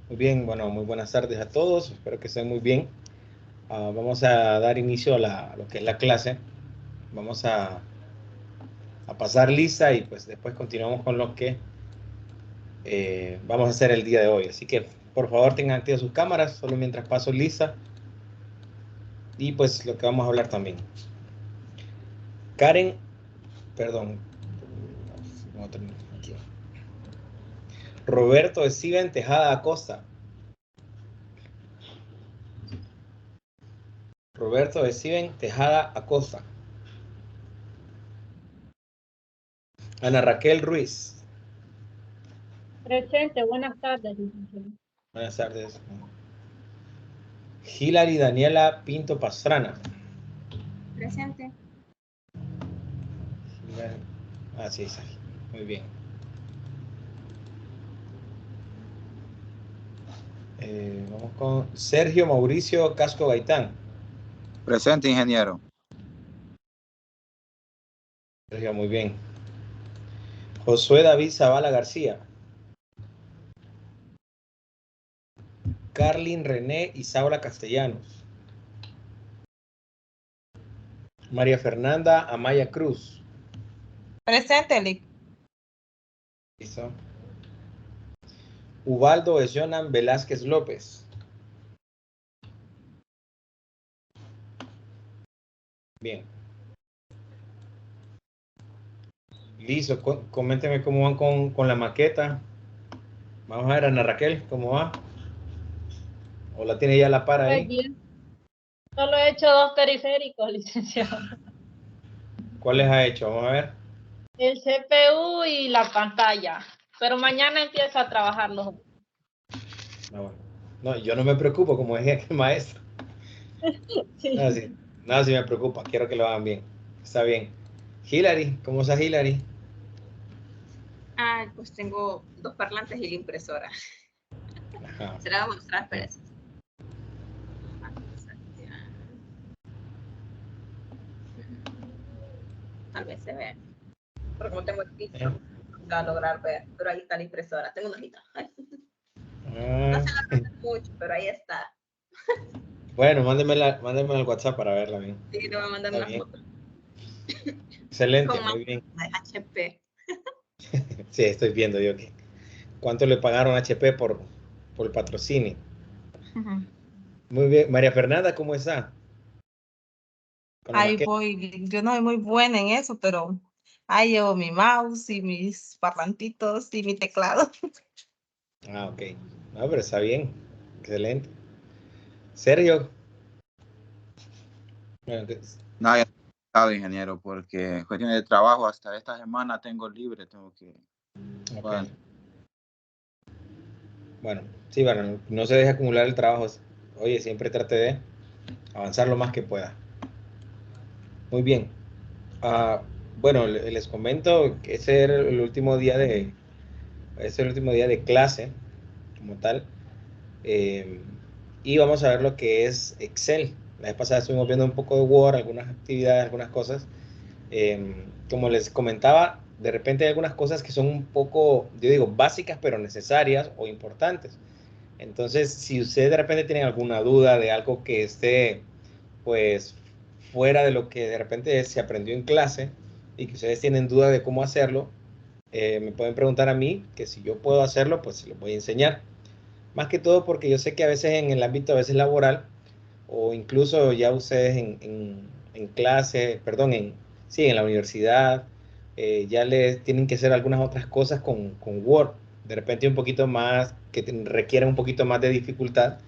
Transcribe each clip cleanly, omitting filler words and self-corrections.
Muy bien, bueno, muy buenas tardes a todos, espero que estén muy bien. Vamos a dar inicio a lo que es la clase. Vamos a pasar lista y pues después continuamos con lo que vamos a hacer el día de hoy. Así que por favor tengan activas sus cámaras, solo mientras paso lista y pues lo que vamos a hablar también. Karen, perdón, aquí. Roberto Steven Tejada Acosta. Roberto Steven Tejada Acosta. Ana Raquel Ruiz. Presente, buenas tardes, licenciado. Buenas tardes. Hilary Daniela Pinto Pastrana. Presente. Sí, está. Muy bien. Vamos con Sergio Mauricio Casco Gaitán. Presente, ingeniero. Sergio, muy bien. Josué David Zavala García. Carlin René Isaura Castellanos. María Fernanda Amaya Cruz. Presente, Lic. Listo. Ubaldo Esyonan Velázquez López. Bien. Listo. Coménteme cómo van con la maqueta. Vamos a ver, Ana Raquel, ¿cómo va? ¿O la tiene ya la par ahí? Pues bien. Solo he hecho 2 periféricos, licenciado. ¿Cuáles ha hecho? Vamos a ver. El CPU y la pantalla. Pero mañana empiezo a trabajarlos. Bueno. No, yo no me preocupo, como decía el maestro. Sí. No, sí me preocupa, quiero que lo hagan bien. Está bien. Hilary, ¿cómo está Hilary? Pues tengo 2 parlantes y la impresora. Ajá. Se la voy a mostrar, espérense. Tal vez se ve. Pero como tengo el piso, no va a lograr ver. Pero ahí está la impresora. Tengo una mitad. No se la ve mucho, pero ahí está. Bueno, mándeme al WhatsApp para verla bien. Sí, le voy a mandar una foto. Excelente, muy bien. HP. Sí, estoy viendo yo que. ¿Cuánto le pagaron a HP por el patrocinio? Muy bien. María Fernanda, ¿cómo está? Ahí voy, yo no soy muy buena en eso, pero ahí llevo mi mouse y mis parlantitos y mi teclado. Ok. No, pero está bien. Excelente. Sergio. No, ya estado, ingeniero, porque cuestión de trabajo hasta esta semana tengo libre, tengo que... Okay. Bueno, sí, bueno, no se deje acumular el trabajo. Oye, siempre trate de avanzar lo más que pueda. Muy bien. Bueno, les comento que ese es el último día de clase como tal. Y vamos a ver lo que es Excel. La vez pasada estuvimos viendo un poco de Word, algunas actividades, algunas cosas. Como les comentaba, de repente hay algunas cosas que son un poco, yo digo, básicas, pero necesarias o importantes. Entonces, si ustedes de repente tienen alguna duda de algo que esté, pues, fuera de lo que de repente se aprendió en clase y que ustedes tienen duda de cómo hacerlo, me pueden preguntar a mí, que si yo puedo hacerlo, pues se los voy a enseñar. Más que todo porque yo sé que a veces en el ámbito a veces laboral o incluso ya ustedes en clase, perdón, en la universidad, ya les tienen que hacer algunas otras cosas con Word. De repente un poquito más, que requieren un poquito más de dificultad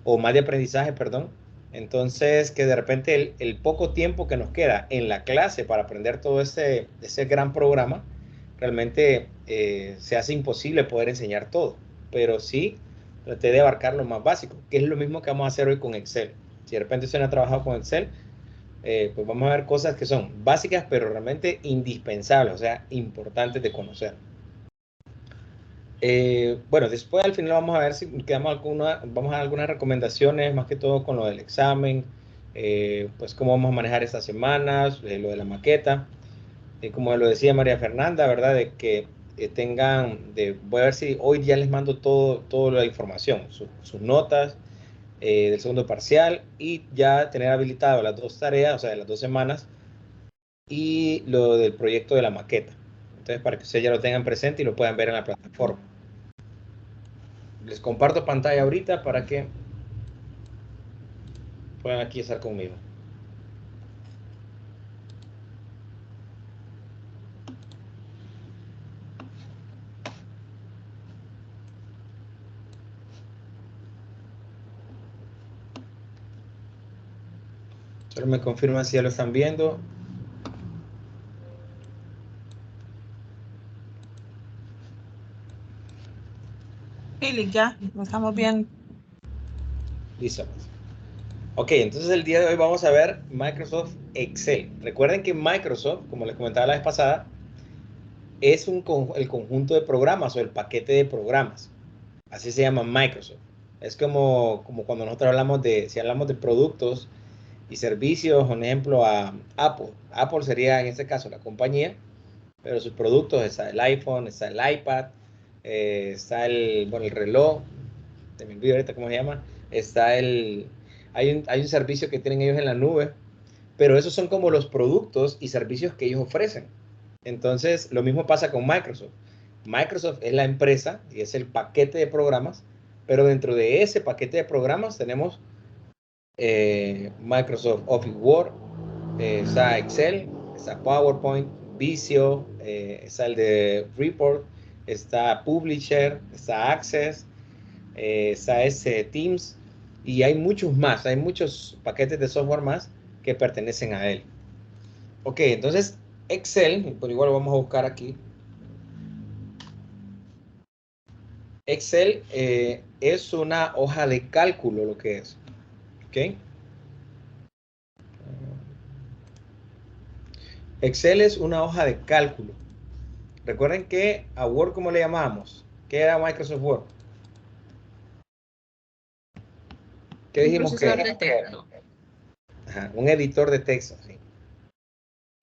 o más de aprendizaje, perdón. Entonces, que de repente el poco tiempo que nos queda en la clase para aprender todo ese gran programa, realmente se hace imposible poder enseñar todo. Pero sí, traté de abarcar lo más básico, que es lo mismo que vamos a hacer hoy con Excel. Si de repente usted no ha trabajado con Excel, pues vamos a ver cosas que son básicas, pero realmente indispensables, o sea, importantes de conocer. Bueno, después al final vamos a ver si quedamos vamos a dar algunas recomendaciones, más que todo con lo del examen, pues cómo vamos a manejar estas semanas, lo de la maqueta, como lo decía María Fernanda, ¿verdad? De que tengan, voy a ver si hoy ya les mando toda la información, sus notas del segundo parcial, y ya tener habilitado las 2 tareas, o sea, las 2 semanas, y lo del proyecto de la maqueta. Entonces, para que ustedes ya lo tengan presente y lo puedan ver en la plataforma. Les comparto pantalla ahorita para que puedan aquí estar conmigo. Solo me confirman si ya lo están viendo. Philip, ya, lo estamos viendo. Listo. Ok, entonces el día de hoy vamos a ver Microsoft Excel. Recuerden que Microsoft, como les comentaba la vez pasada, es el conjunto de programas o el paquete de programas. Así se llama Microsoft. Es como cuando nosotros si hablamos de productos y servicios, por ejemplo, a Apple. Apple sería en este caso la compañía, pero sus productos está el iPhone, está el iPad, está el reloj, se me olvidó ahorita cómo se llama, hay un servicio que tienen ellos en la nube, pero esos son como los productos y servicios que ellos ofrecen. Entonces, lo mismo pasa con Microsoft. Microsoft es la empresa y es el paquete de programas, pero dentro de ese paquete de programas tenemos Microsoft Office Word, está Excel, está PowerPoint, Visio, está el de Report, está Publisher, está Access, está Teams, y hay muchos más, hay muchos paquetes de software más que pertenecen a él. Ok, entonces Excel, por igual lo vamos a buscar aquí. Excel es una hoja de cálculo, lo que es. ¿Ok? Excel es una hoja de cálculo. Recuerden que a Word, ¿cómo le llamamos? ¿Qué era Microsoft Word? ¿Qué dijimos que era? De texto. Ajá, un editor de texto. Sí.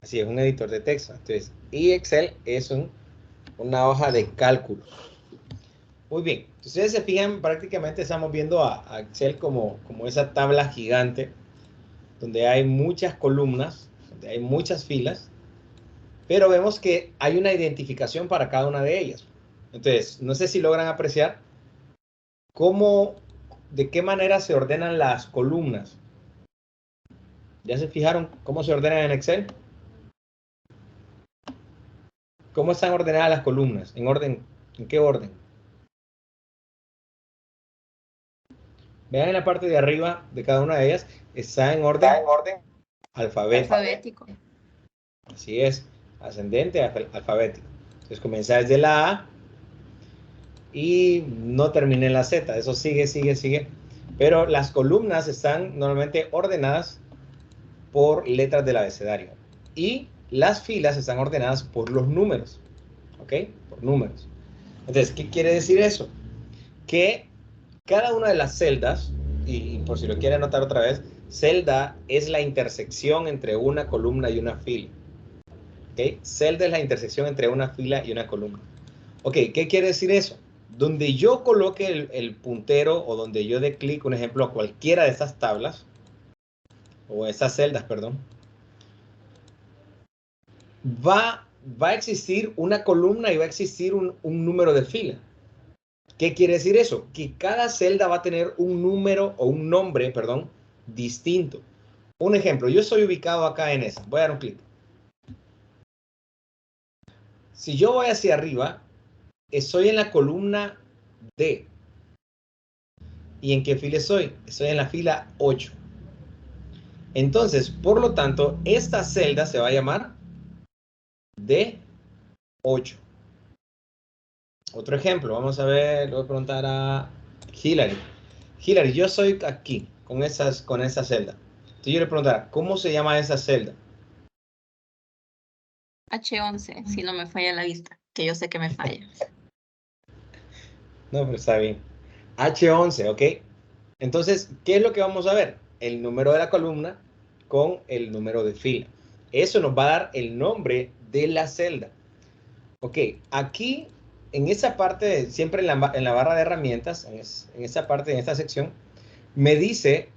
Así es, un editor de texto. Entonces, y Excel es una hoja de cálculo. Muy bien. Ustedes se fijan, prácticamente estamos viendo a Excel como esa tabla gigante donde hay muchas columnas, donde hay muchas filas, pero vemos que hay una identificación para cada una de ellas. Entonces, no sé si logran apreciar de qué manera se ordenan las columnas. ¿Ya se fijaron cómo se ordenan en Excel? ¿Cómo están ordenadas las columnas? ¿En qué orden? Vean en la parte de arriba de cada una de ellas, está en orden alfabético. Así es, ascendente alfabético. Entonces comienza desde la A y no termina en la Z. Eso sigue. Pero las columnas están normalmente ordenadas por letras del abecedario. Y las filas están ordenadas por los números. ¿Ok? Por números. Entonces, ¿qué quiere decir eso? Que cada una de las celdas, y por si lo quieren anotar otra vez, celda es la intersección entre una columna y una fila. ¿Ok? Celda es la intersección entre una fila y una columna. Ok, ¿qué quiere decir eso? Donde yo coloque el puntero o donde yo dé clic, un ejemplo, a cualquiera de estas tablas, o estas celdas, perdón, va a existir una columna y va a existir un número de fila. ¿Qué quiere decir eso? Que cada celda va a tener un número o un nombre, perdón, distinto. Un ejemplo, yo estoy ubicado acá en esa. Voy a dar un clic. Si yo voy hacia arriba, estoy en la columna D. ¿Y en qué fila estoy? Estoy en la fila 8. Entonces, por lo tanto, esta celda se va a llamar D8. Otro ejemplo, vamos a ver, le voy a preguntar a Hillary. Hillary, yo soy aquí, con esa celda. Entonces yo le preguntara, ¿cómo se llama esa celda? H11, si no me falla la vista, que yo sé que me falla. No, pero está bien. H11, ¿ok? Entonces, ¿qué es lo que vamos a ver? El número de la columna con el número de fila. Eso nos va a dar el nombre de la celda. Ok, aquí en esa parte, siempre en la barra de herramientas, en esa parte, en esta sección, me dice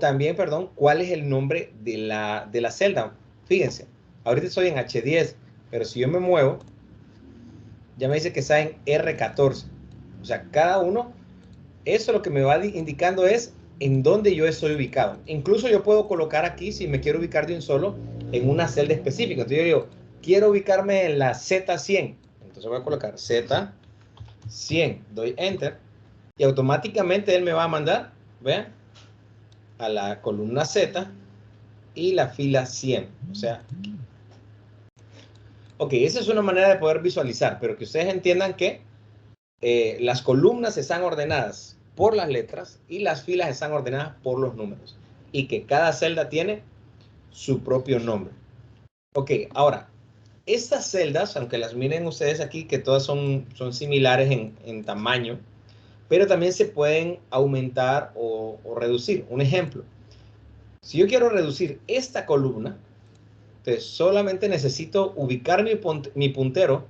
también, perdón, cuál es el nombre de la celda. Fíjense, ahorita estoy en H10, pero si yo me muevo, ya me dice que está en R14. O sea, cada uno, eso lo que me va indicando es en dónde yo estoy ubicado. Incluso yo puedo colocar aquí, si me quiero ubicar de un solo, en una celda específica. Entonces yo digo, quiero ubicarme en la Z100. Entonces voy a colocar Z100, doy Enter, y automáticamente él me va a mandar, vean, a la columna Z y la fila 100. O sea, ok, esa es una manera de poder visualizar, pero que ustedes entiendan que las columnas están ordenadas por las letras y las filas están ordenadas por los números. Y que cada celda tiene su propio nombre. Ok, ahora, estas celdas, aunque las miren ustedes aquí, que todas son similares en tamaño, pero también se pueden aumentar o reducir. Un ejemplo, si yo quiero reducir esta columna, entonces solamente necesito ubicar mi puntero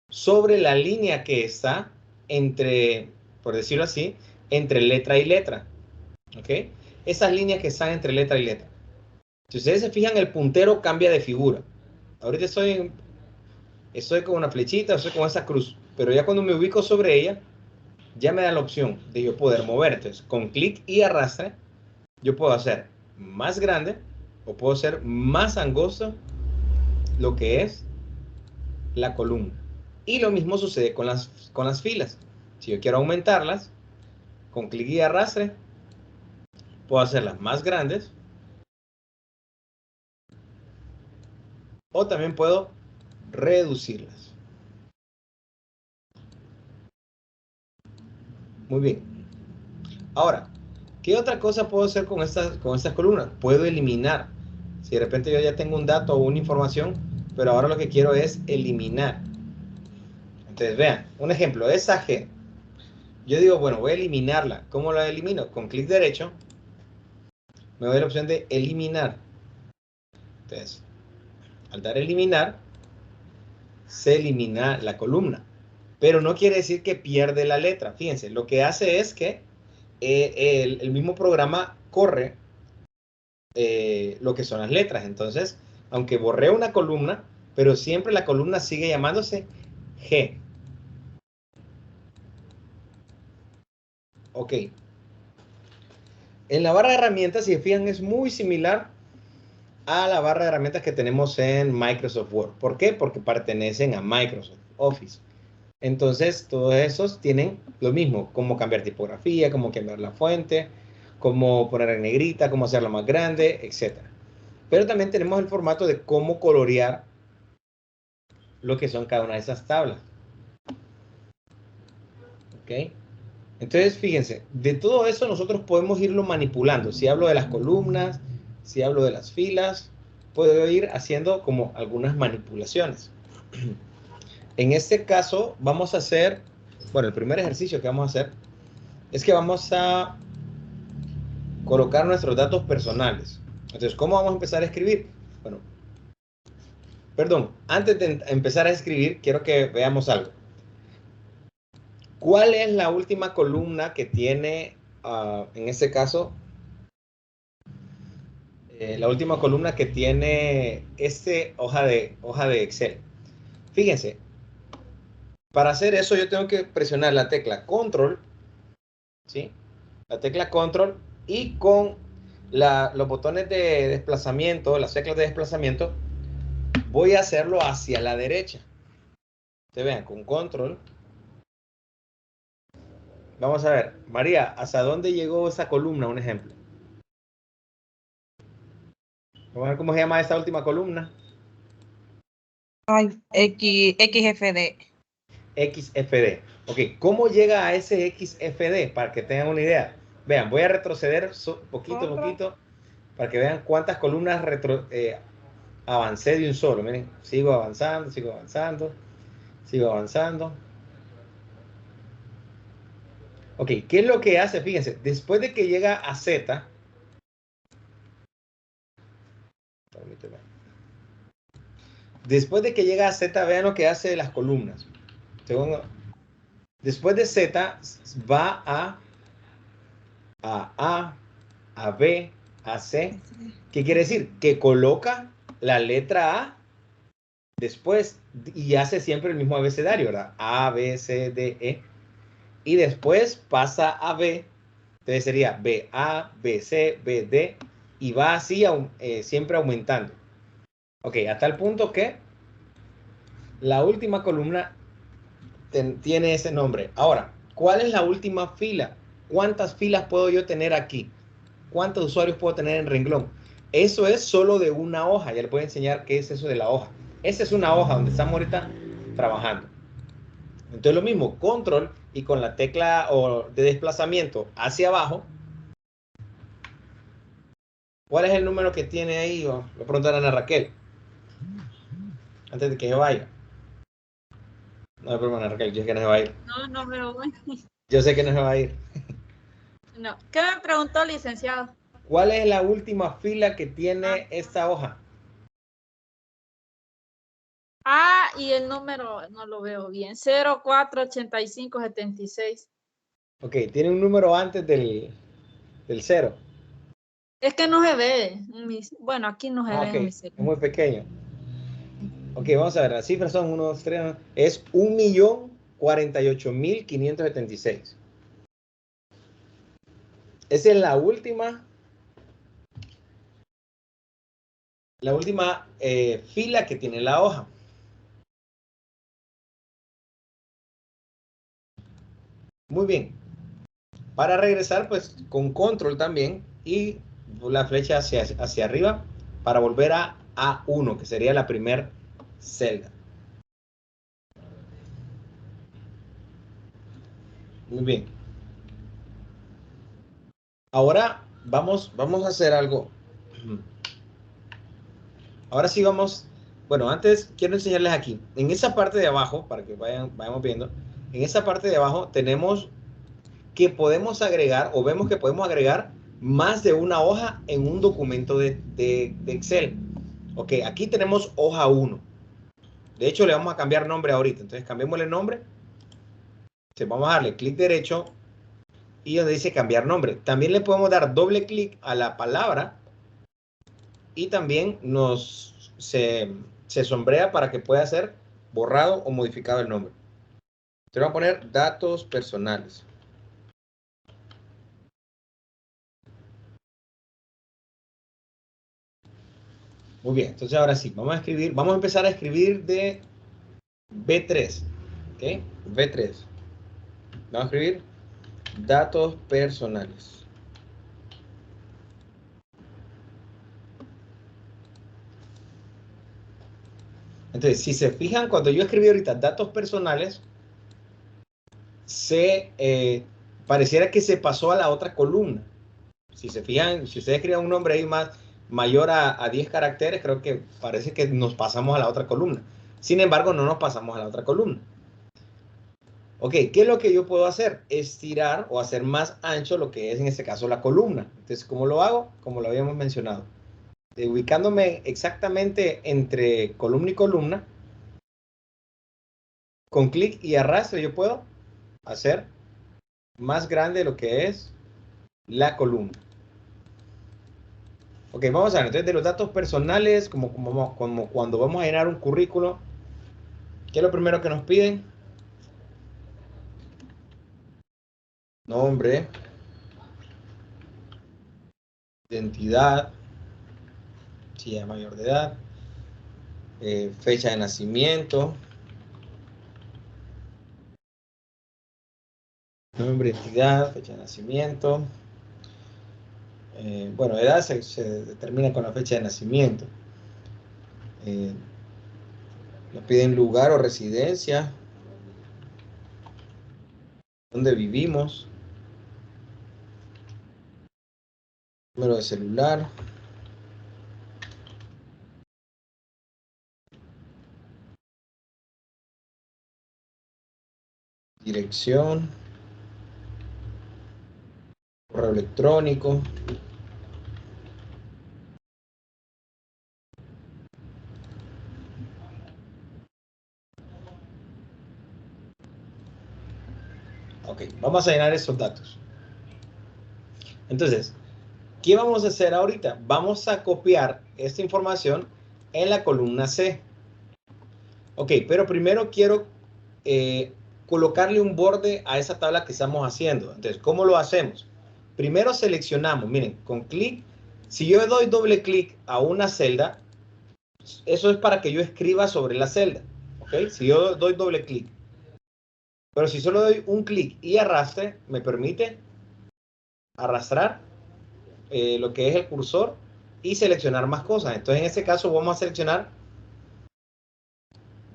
sobre la línea que está entre, por decirlo así, entre letra y letra. ¿Ok? Esas líneas que están entre letra y letra. Si ustedes se fijan, el puntero cambia de figura. Ahorita estoy con una flechita, estoy con esa cruz, pero ya cuando me ubico sobre ella, ya me da la opción de yo poder mover. Entonces, con clic y arrastre, yo puedo hacer más grande o puedo hacer más angosto lo que es la columna. Y lo mismo sucede con las filas. Si yo quiero aumentarlas, con clic y arrastre, puedo hacerlas más grandes. O también puedo reducirlas. Muy bien. Ahora, ¿qué otra cosa puedo hacer con estas columnas? Puedo eliminar. Si de repente yo ya tengo un dato o una información, pero ahora lo que quiero es eliminar. Entonces, vean, un ejemplo, esa G. Yo digo, bueno, voy a eliminarla. ¿Cómo la elimino? Con clic derecho, me doy la opción de eliminar. Entonces, al dar eliminar, se elimina la columna. Pero no quiere decir que pierde la letra. Fíjense, lo que hace es que el mismo programa corre lo que son las letras. Entonces, aunque borré una columna, pero siempre la columna sigue llamándose G. Ok. En la barra de herramientas, si se fijan, es muy similar a la barra de herramientas que tenemos en Microsoft Word. ¿Por qué? Porque pertenecen a Microsoft Office. Entonces, todos esos tienen lo mismo, cómo cambiar tipografía, cómo cambiar la fuente, cómo poner en negrita, cómo hacerla más grande, etc. Pero también tenemos el formato de cómo colorear lo que son cada una de esas tablas. ¿Ok? Entonces, fíjense, de todo eso nosotros podemos irlo manipulando. Si hablo de las columnas, si hablo de las filas, puedo ir haciendo como algunas manipulaciones. En este caso, vamos a hacer, bueno, el primer ejercicio que vamos a hacer es que vamos a colocar nuestros datos personales. Entonces, ¿cómo vamos a empezar a escribir? Bueno, perdón, antes de empezar a escribir, quiero que veamos algo. ¿Cuál es la última columna que tiene, en este caso, la última columna que tiene hoja de Excel? Fíjense, para hacer eso yo tengo que presionar la tecla Control, ¿sí? La tecla Control y con los botones de desplazamiento, las teclas de desplazamiento, voy a hacerlo hacia la derecha. Ustedes vean, con Control. Vamos a ver, María, ¿hasta dónde llegó esa columna? Un ejemplo. Vamos a ver cómo se llama esta última columna. Ay, XFD. XFD. Ok, ¿cómo llega a ese XFD? Para que tengan una idea. Vean, voy a retroceder poquito, para que vean cuántas columnas avancé de un solo. Miren, sigo avanzando. Ok, ¿qué es lo que hace? Fíjense, después de que llega a Z, permíteme. Después de que llega a Z, vean lo que hace las columnas. Después de Z va a B, a C. ¿Qué quiere decir? Que coloca la letra A después y hace siempre el mismo abecedario, ¿verdad? A, B, C, D, E. Y después pasa a B. Entonces sería B, A, B, C, B, D. Y va así siempre aumentando. Ok, hasta el punto que la última columna tiene ese nombre. Ahora, ¿cuál es la última fila? ¿Cuántas filas puedo yo tener aquí? ¿Cuántos usuarios puedo tener en renglón? Eso es solo de una hoja. Ya les voy a enseñar qué es eso de la hoja. Esa es una hoja donde estamos ahorita trabajando. Entonces lo mismo, control y con la tecla de desplazamiento hacia abajo. ¿Cuál es el número que tiene ahí? Lo preguntarán a Raquel. Antes de que se vaya. No me preguntan a Raquel, yo sé que no se va a ir. No, no me voy. Yo sé que no se va a ir. No. ¿Qué me preguntó, licenciado? ¿Cuál es la última fila que tiene esta hoja? Y el número no lo veo bien. 048576. Ok, tiene un número antes del 0. Es que no se ve. Bueno, aquí no se ve Ok, en mi es celular. muy pequeño. Ok, vamos a ver, las cifras son 1, 2, 3, es 1.048.576. Esa es la última fila que tiene la hoja. Muy bien. Para regresar, pues con control también y la flecha hacia arriba para volver a A1, que sería la primera celda. Muy bien. Ahora vamos a hacer algo. Ahora sí vamos. Bueno, antes quiero enseñarles aquí. En esa parte de abajo, para que vayamos viendo, en esa parte de abajo tenemos que podemos agregar, o vemos que podemos agregar más de una hoja en un documento de Excel. Ok, aquí tenemos hoja 1. De hecho, le vamos a cambiar nombre ahorita. Entonces, cambiémosle nombre. Entonces, vamos a darle clic derecho y donde dice cambiar nombre. También le podemos dar doble clic a la palabra y también se sombrea para que pueda ser borrado o modificado el nombre. Entonces, vamos a poner datos personales. Muy bien, entonces ahora sí, vamos a empezar a escribir de B3. ¿Ok? B3. Vamos a escribir datos personales. Entonces, si se fijan, cuando yo escribí ahorita datos personales, pareciera que se pasó a la otra columna. Si se fijan, si ustedes escriben un nombre ahí mayor a 10 caracteres, creo que parece que nos pasamos a la otra columna. Sin embargo, no nos pasamos a la otra columna. Ok, ¿qué es lo que yo puedo hacer? Estirar o hacer más ancho lo que es en este caso la columna. Entonces, ¿cómo lo hago? Como lo habíamos mencionado. Ubicándome exactamente entre columna y columna, con clic y arrastre yo puedo hacer más grande lo que es la columna. Ok, vamos a ver. Entonces, de los datos personales, como cuando vamos a llenar un currículo, ¿qué es lo primero que nos piden? Nombre, identidad, si es mayor de edad, fecha de nacimiento, nombre, identidad, fecha de nacimiento. Bueno, edad se determina con la fecha de nacimiento. Nos piden lugar o residencia, dónde vivimos, número de celular, dirección, correo electrónico, Ok, vamos a llenar esos datos. Entonces, ¿qué vamos a hacer ahorita? Vamos a copiar esta información en la columna C. Ok, pero primero quiero colocarle un borde a esa tabla que estamos haciendo. Entonces, ¿cómo lo hacemos? Primero seleccionamos, miren, con clic. Si yo doy doble clic a una celda, eso es para que yo escriba sobre la celda. Ok, si yo doy doble clic. Pero si solo doy un clic y arrastre, me permite arrastrar lo que es el cursor y seleccionar más cosas. Entonces, en este caso, vamos a seleccionar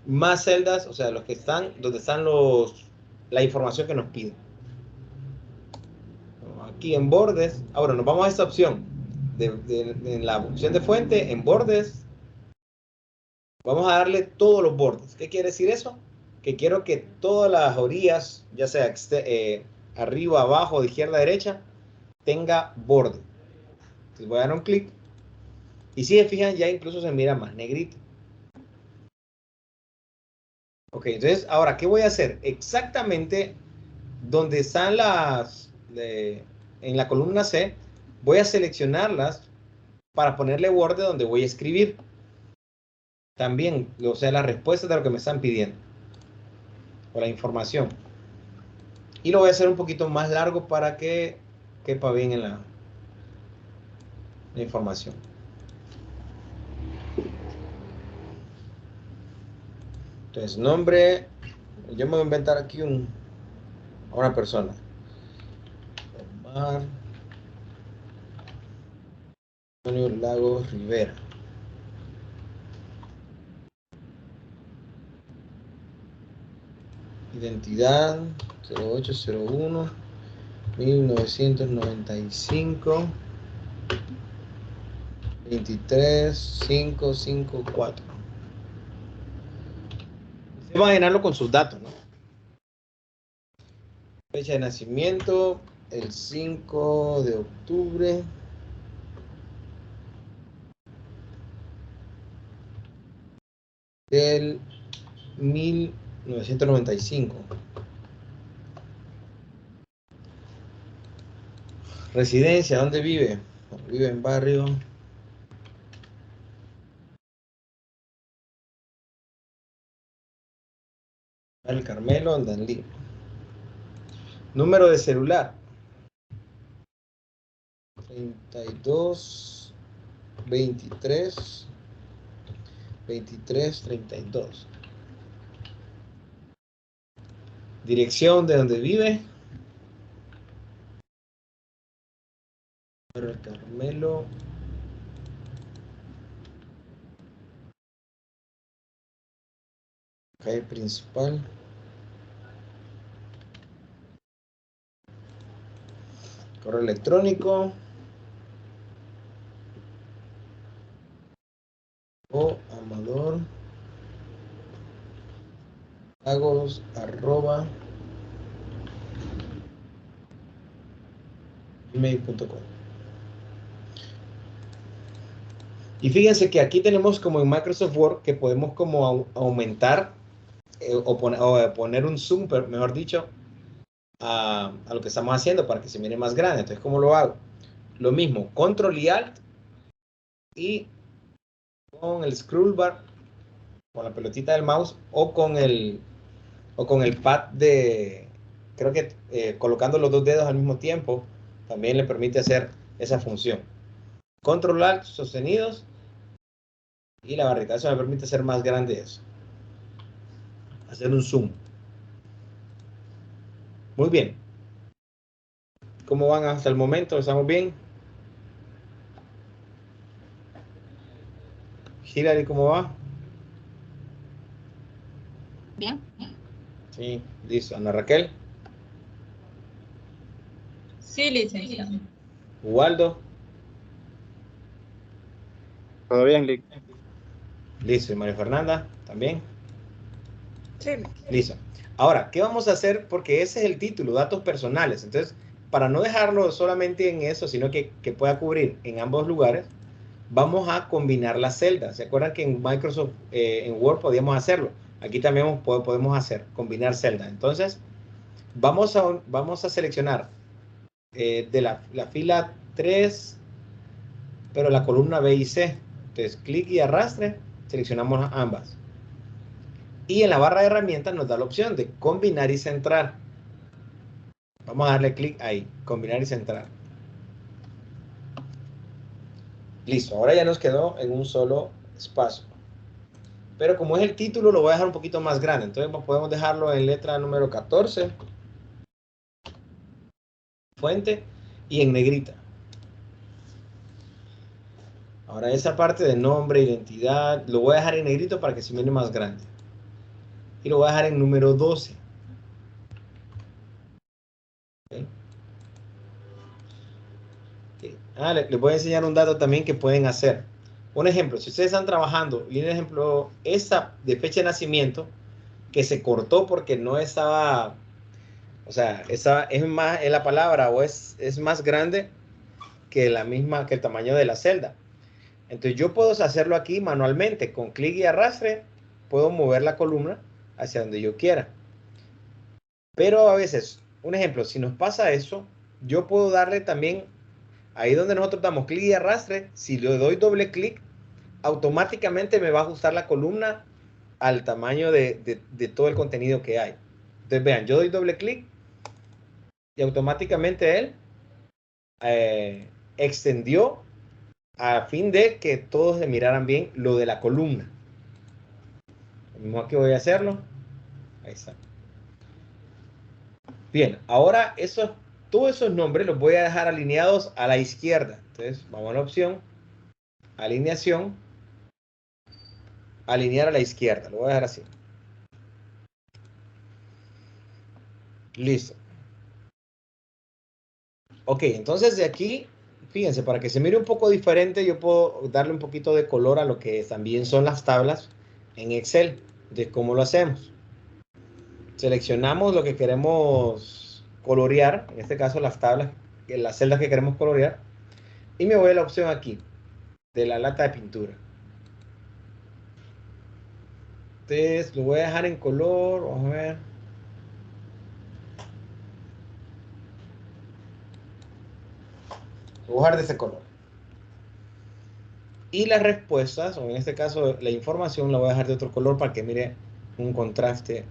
más celdas, o sea, los que están, donde están la información que nos piden. Aquí en bordes, ahora nos vamos a esta opción, en la opción de fuente, en bordes, vamos a darle todos los bordes. ¿Qué quiere decir eso? Que quiero que todas las orillas, ya sea arriba, abajo, de izquierda a derecha, tenga borde. Entonces voy a dar un clic, y si se fijan, ya incluso se mira más negrito. Ok, entonces, ahora, ¿qué voy a hacer? Exactamente donde están en la columna C, voy a seleccionarlas para ponerle borde donde voy a escribir. También, o sea, las respuestas de lo que me están pidiendo. O la información. Y lo voy a hacer un poquito más largo para que quepa bien en la información. Entonces, nombre, yo me voy a inventar aquí a una persona. Omar Antonio Lagos Rivera. Identidad 0801 1995 23554. Usted va a llenarlo con sus datos, ¿no? Fecha de nacimiento, el 5 de octubre del 1995. Residencia, ¿dónde vive? Vive en barrio El Carmelo, en Danlí. Número de celular 32 23 23 32. Dirección de donde vive El Carmelo, calle principal. Correo electrónico o Amador Lagos @gmail.com. Y fíjense que aquí tenemos como en Microsoft Word que podemos como aumentar o poner un zoom, mejor dicho, a lo que estamos haciendo para que se mire más grande. Entonces, ¿cómo lo hago? Lo mismo, Control y Alt, y con el scroll bar, con la pelotita del mouse, o con el pad de, creo que colocando los dos dedos al mismo tiempo, también le permite hacer esa función. Control Alt sostenidos, y la barrita, eso me permite hacer más grande eso. Hacer un zoom. Muy bien. ¿Cómo van hasta el momento? ¿Estamos bien? Hilary, ¿cómo va? Bien. Sí, listo. Ana Raquel. Sí, licenciado. Ubaldo. Todo bien, Lick. Listo. ¿Y María Fernanda? ¿También? Sí. Listo. Ahora, ¿qué vamos a hacer? Porque ese es el título, datos personales. Entonces, para no dejarlo solamente en eso, sino que pueda cubrir en ambos lugares, vamos a combinar las celdas. ¿Se acuerdan que en Microsoft, en Word podíamos hacerlo? Aquí también podemos hacer, combinar celdas. Entonces, vamos a seleccionar de la fila 3, pero la columna B y C. Entonces, clic y arrastre, seleccionamos ambas. Y en la barra de herramientas nos da la opción de combinar y centrar. Vamos a darle clic ahí, combinar y centrar. Listo, ahora ya nos quedó en un solo espacio. Pero como es el título, lo voy a dejar un poquito más grande. Entonces podemos dejarlo en letra número 14. Fuente y en negrita. Ahora esa parte de nombre, identidad, lo voy a dejar en negrito para que se mire más grande. Y lo voy a dejar en número 12. ¿Okay? Okay. Les voy a enseñar un dato también que pueden hacer. Un ejemplo, si ustedes están trabajando, y un ejemplo, esta de fecha de nacimiento, que se cortó porque no estaba, o sea, esa es más, en la palabra, o es más grande que que el tamaño de la celda. Entonces yo puedo hacerlo aquí manualmente, con clic y arrastre, puedo mover la columna hacia donde yo quiera. Pero a veces, un ejemplo, si nos pasa eso, yo puedo darle también, ahí donde nosotros damos clic y arrastre, si le doy doble clic, automáticamente me va a ajustar la columna al tamaño de todo el contenido que hay. Entonces vean, yo doy doble clic y automáticamente él extendió a fin de que todos se miraran bien lo de la columna. Lo mismo aquí voy a hacerlo. Ahí está. Bien, ahora todos esos nombres los voy a dejar alineados a la izquierda. Entonces vamos a la opción, alineación, alinear a la izquierda. Lo voy a dejar así. Listo. Ok, entonces de aquí, fíjense, para que se mire un poco diferente, yo puedo darle un poquito de color a lo que también son las tablas en Excel. De cómo lo hacemos. Seleccionamos lo que queremos colorear, en este caso las tablas, las celdas que queremos colorear, y me voy a la opción aquí, de la lata de pintura. Entonces lo voy a dejar en color, vamos a ver. Lo voy a dejar de ese color. Y las respuestas, o en este caso la información, la voy a dejar de otro color para que mire un contraste.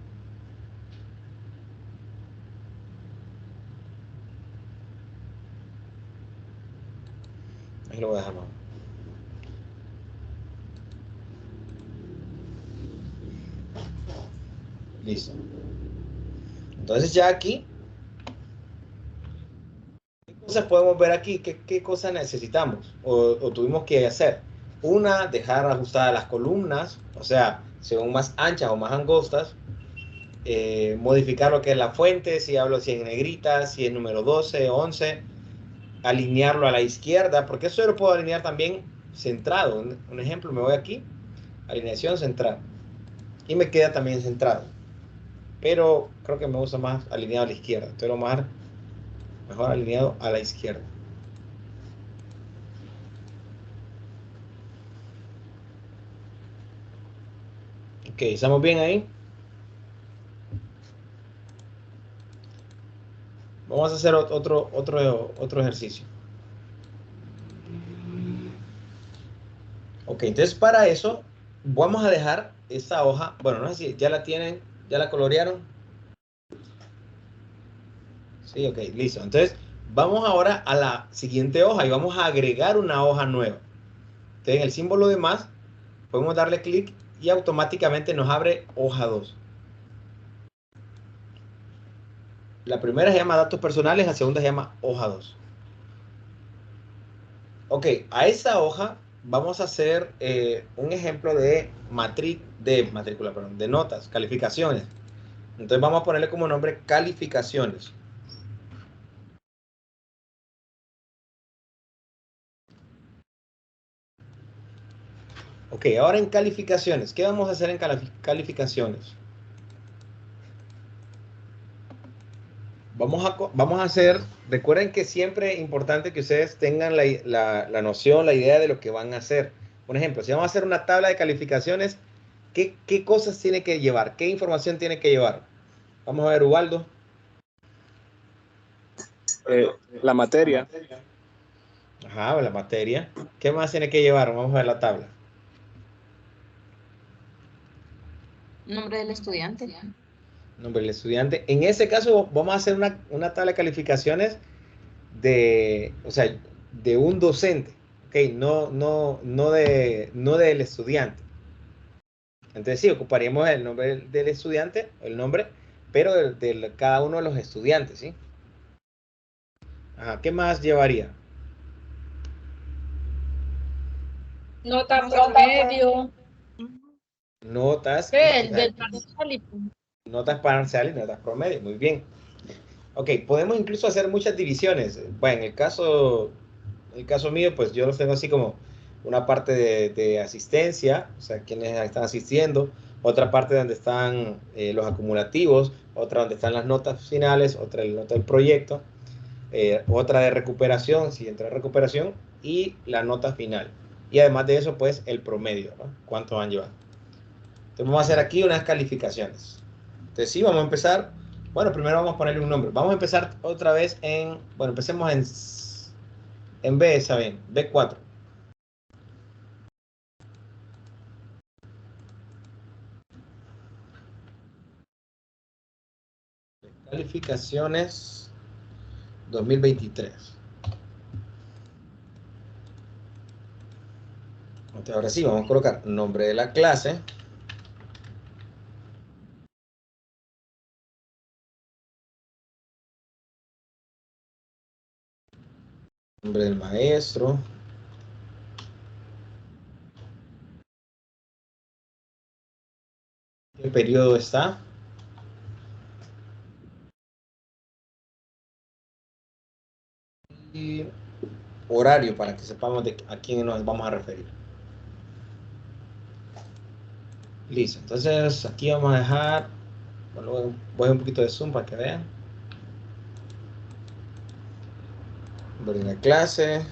Ahí lo voy a dejar. Listo. Entonces ya aquí, ¿qué cosas podemos ver aquí? ¿Qué cosas necesitamos o tuvimos que hacer? Una, dejar ajustadas las columnas, o sea, según más anchas o más angostas. Modificar lo que es la fuente, si hablo si en negrita, si es número 12, 11. Alinearlo a la izquierda, porque eso yo lo puedo alinear también centrado. Un ejemplo, me voy aquí, alineación central. Y me queda también centrado. Pero creo que me gusta más alineado a la izquierda. Entonces lo mejor alineado a la izquierda. Ok, ¿estamos bien ahí? Vamos a hacer otro ejercicio. Ok, entonces para eso vamos a dejar esta hoja. Bueno, no sé si ya la tienen, ya la colorearon. Sí, ok, listo. Entonces vamos ahora a la siguiente hoja y vamos a agregar una hoja nueva. Entonces en el símbolo de más podemos darle clic y automáticamente nos abre hoja 2. La primera se llama datos personales, la segunda se llama hoja 2. Ok, a esa hoja vamos a hacer un ejemplo de matrícula, de notas, calificaciones. Entonces vamos a ponerle como nombre calificaciones. Ok, ahora en calificaciones. ¿Qué vamos a hacer en calificaciones? Vamos a hacer, recuerden que siempre es importante que ustedes tengan la noción, la idea de lo que van a hacer. Por ejemplo, si vamos a hacer una tabla de calificaciones, ¿qué cosas tiene que llevar? ¿Qué información tiene que llevar? Vamos a ver, Ubaldo. La materia. Ajá, la materia. ¿Qué más tiene que llevar? Vamos a ver la tabla. Nombre del estudiante. Nombre del estudiante. En ese caso, vamos a hacer una tabla de calificaciones o sea, de un docente. Ok, no del estudiante. Entonces sí, ocuparíamos el nombre del estudiante, el nombre, pero de cada uno de los estudiantes, ¿sí? Ajá, ¿qué más llevaría? Nota promedio. Notas. ¿Qué? Del parcial y punto. Notas parciales y notas promedio, muy bien. Ok, podemos incluso hacer muchas divisiones. Bueno, en el caso mío, pues yo los tengo así como una parte de asistencia, o sea, quienes están asistiendo, otra parte donde están los acumulativos, otra donde están las notas finales, otra la nota del proyecto, otra de recuperación, si entra recuperación, y la nota final. Y además de eso, pues el promedio, ¿no? ¿Cuánto han llevado? Entonces vamos a hacer aquí unas calificaciones. Entonces sí, vamos a empezar. Bueno, primero vamos a ponerle un nombre. Vamos a empezar otra vez bueno, empecemos en B, ¿saben? B4. Calificaciones 2023. Entonces, ahora sí, vamos a colocar nombre de la clase. Nombre del maestro. ¿Qué periodo está? Y horario para que sepamos a quién nos vamos a referir. Listo. Entonces aquí vamos a dejar, bueno, voy a un poquito de zoom para que vean. Nombre de la clase.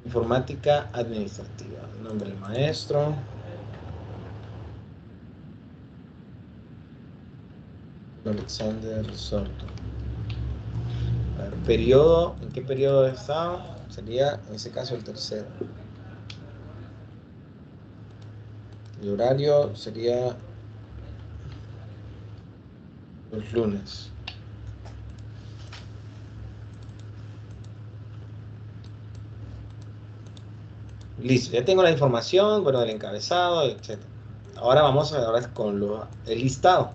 Informática administrativa. Nombre del maestro. Alexander Sorto. A ver, periodo, ¿en qué periodo está? Sería en ese caso el tercero. El horario sería los lunes. Listo, ya tengo la información, bueno, del encabezado, etc. Ahora vamos a ver con el listado.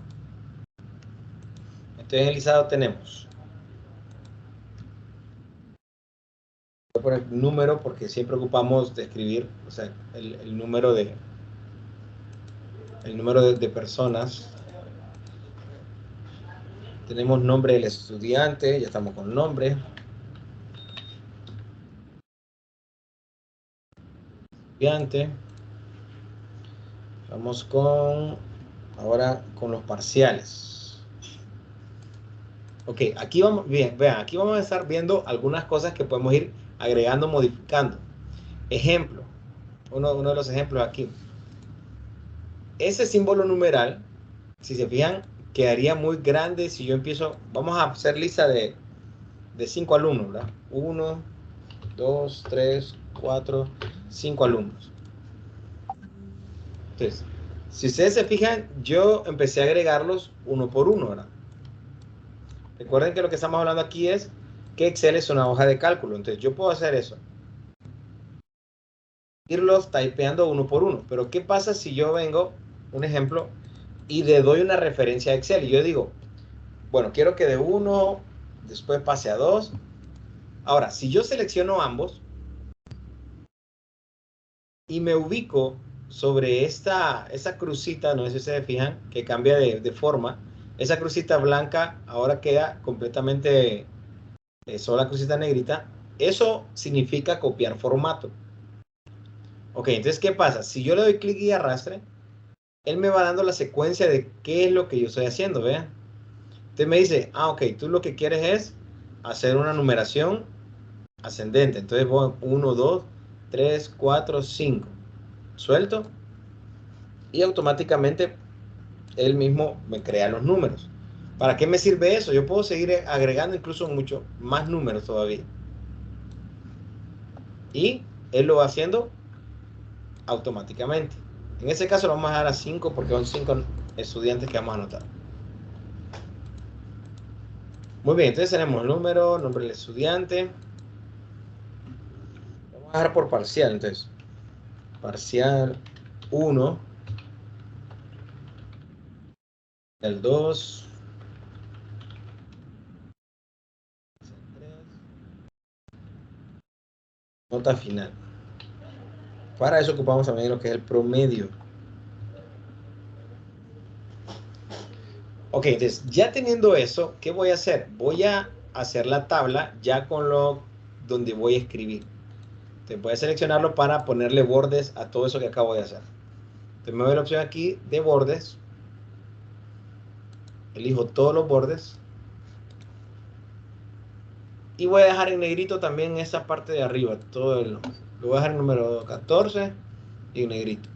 Entonces en el listado tenemos. Voy a poner número porque siempre ocupamos de escribir, o sea, el número de personas. Tenemos nombre del estudiante, ya estamos con nombre. Estudiante. Vamos ahora con los parciales. Ok, aquí vamos, bien, vean, aquí vamos a estar viendo algunas cosas que podemos ir agregando, modificando. Ejemplo, uno de los ejemplos aquí. Ese símbolo numeral, si se fijan, quedaría muy grande si yo empiezo, vamos a hacer lista de 5 alumnos, ¿verdad? 1, 2, 3, 4, 5 alumnos. Entonces, si ustedes se fijan, yo empecé a agregarlos uno por uno, ¿verdad? Recuerden que lo que estamos hablando aquí es que Excel es una hoja de cálculo. Entonces, yo puedo hacer eso. Irlos typeando uno por uno. Pero, ¿qué pasa si yo vengo, un ejemplo, y le doy una referencia a Excel? Y yo digo, bueno, quiero que de 1, después pase a 2. Ahora, si yo selecciono ambos y me ubico sobre esa crucita, no sé si ustedes fijan, que cambia de forma, esa crucita blanca ahora queda completamente sola crucita negrita. Eso significa copiar formato. Ok, entonces, ¿qué pasa? Si yo le doy clic y arrastre, él me va dando la secuencia de qué es lo que yo estoy haciendo, vean. Entonces me dice, ok, tú lo que quieres es hacer una numeración ascendente. Entonces voy 1, 2, 3, 4, 5. Suelto. y automáticamente él mismo me crea los números. ¿Para qué me sirve eso? Yo puedo seguir agregando incluso mucho más números todavía. Y él lo va haciendo automáticamente. En ese caso lo vamos a dar a 5 porque son 5 estudiantes que vamos a anotar. Muy bien, entonces tenemos el número, nombre del estudiante. Vamos a dejar por parcial, entonces. Parcial 1, el 2, nota final. Para eso ocupamos también lo que es el promedio. Ok, entonces ya teniendo eso, ¿qué voy a hacer? Voy a hacer la tabla ya con lo donde voy a escribir. Entonces voy a seleccionarlo para ponerle bordes a todo eso que acabo de hacer. Entonces me doy la opción aquí de bordes. Elijo todos los bordes. Y voy a dejar en negrito también esa parte de arriba, todo el nombre. Lo voy a dejar en número 14 y en negrito.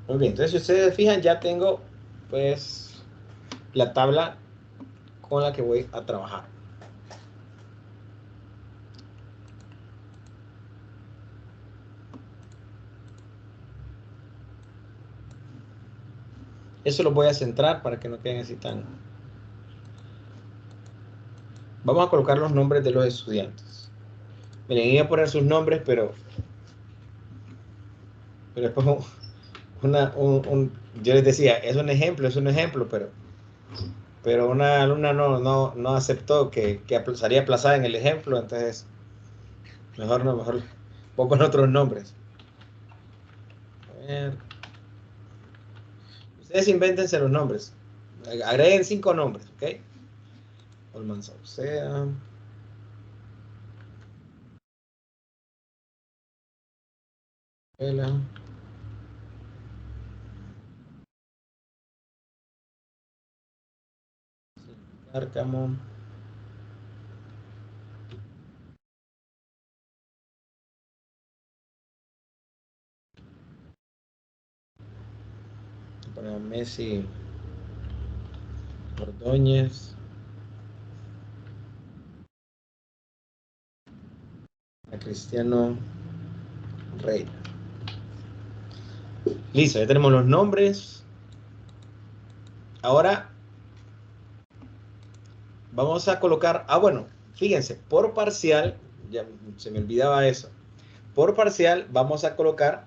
Muy bien, entonces si ustedes fijan ya tengo pues la tabla con la que voy a trabajar. Eso lo voy a centrar para que no queden así tan... Vamos a colocar los nombres de los estudiantes. Miren, iba a poner sus nombres, pero después yo les decía, es un ejemplo, pero una alumna no aceptó que salía aplazada en el ejemplo, entonces mejor voy a poner otros nombres. A ver. Ustedes invéntense los nombres. Agreguen 5 nombres, ¿ok? Olman Sauceda. Vela. Cárcamo. Para Messi Ordóñez. A Cristiano Rey. Listo, ya tenemos los nombres. Ahora vamos a colocar, bueno, fíjense, por parcial, ya se me olvidaba eso. Por parcial vamos a colocar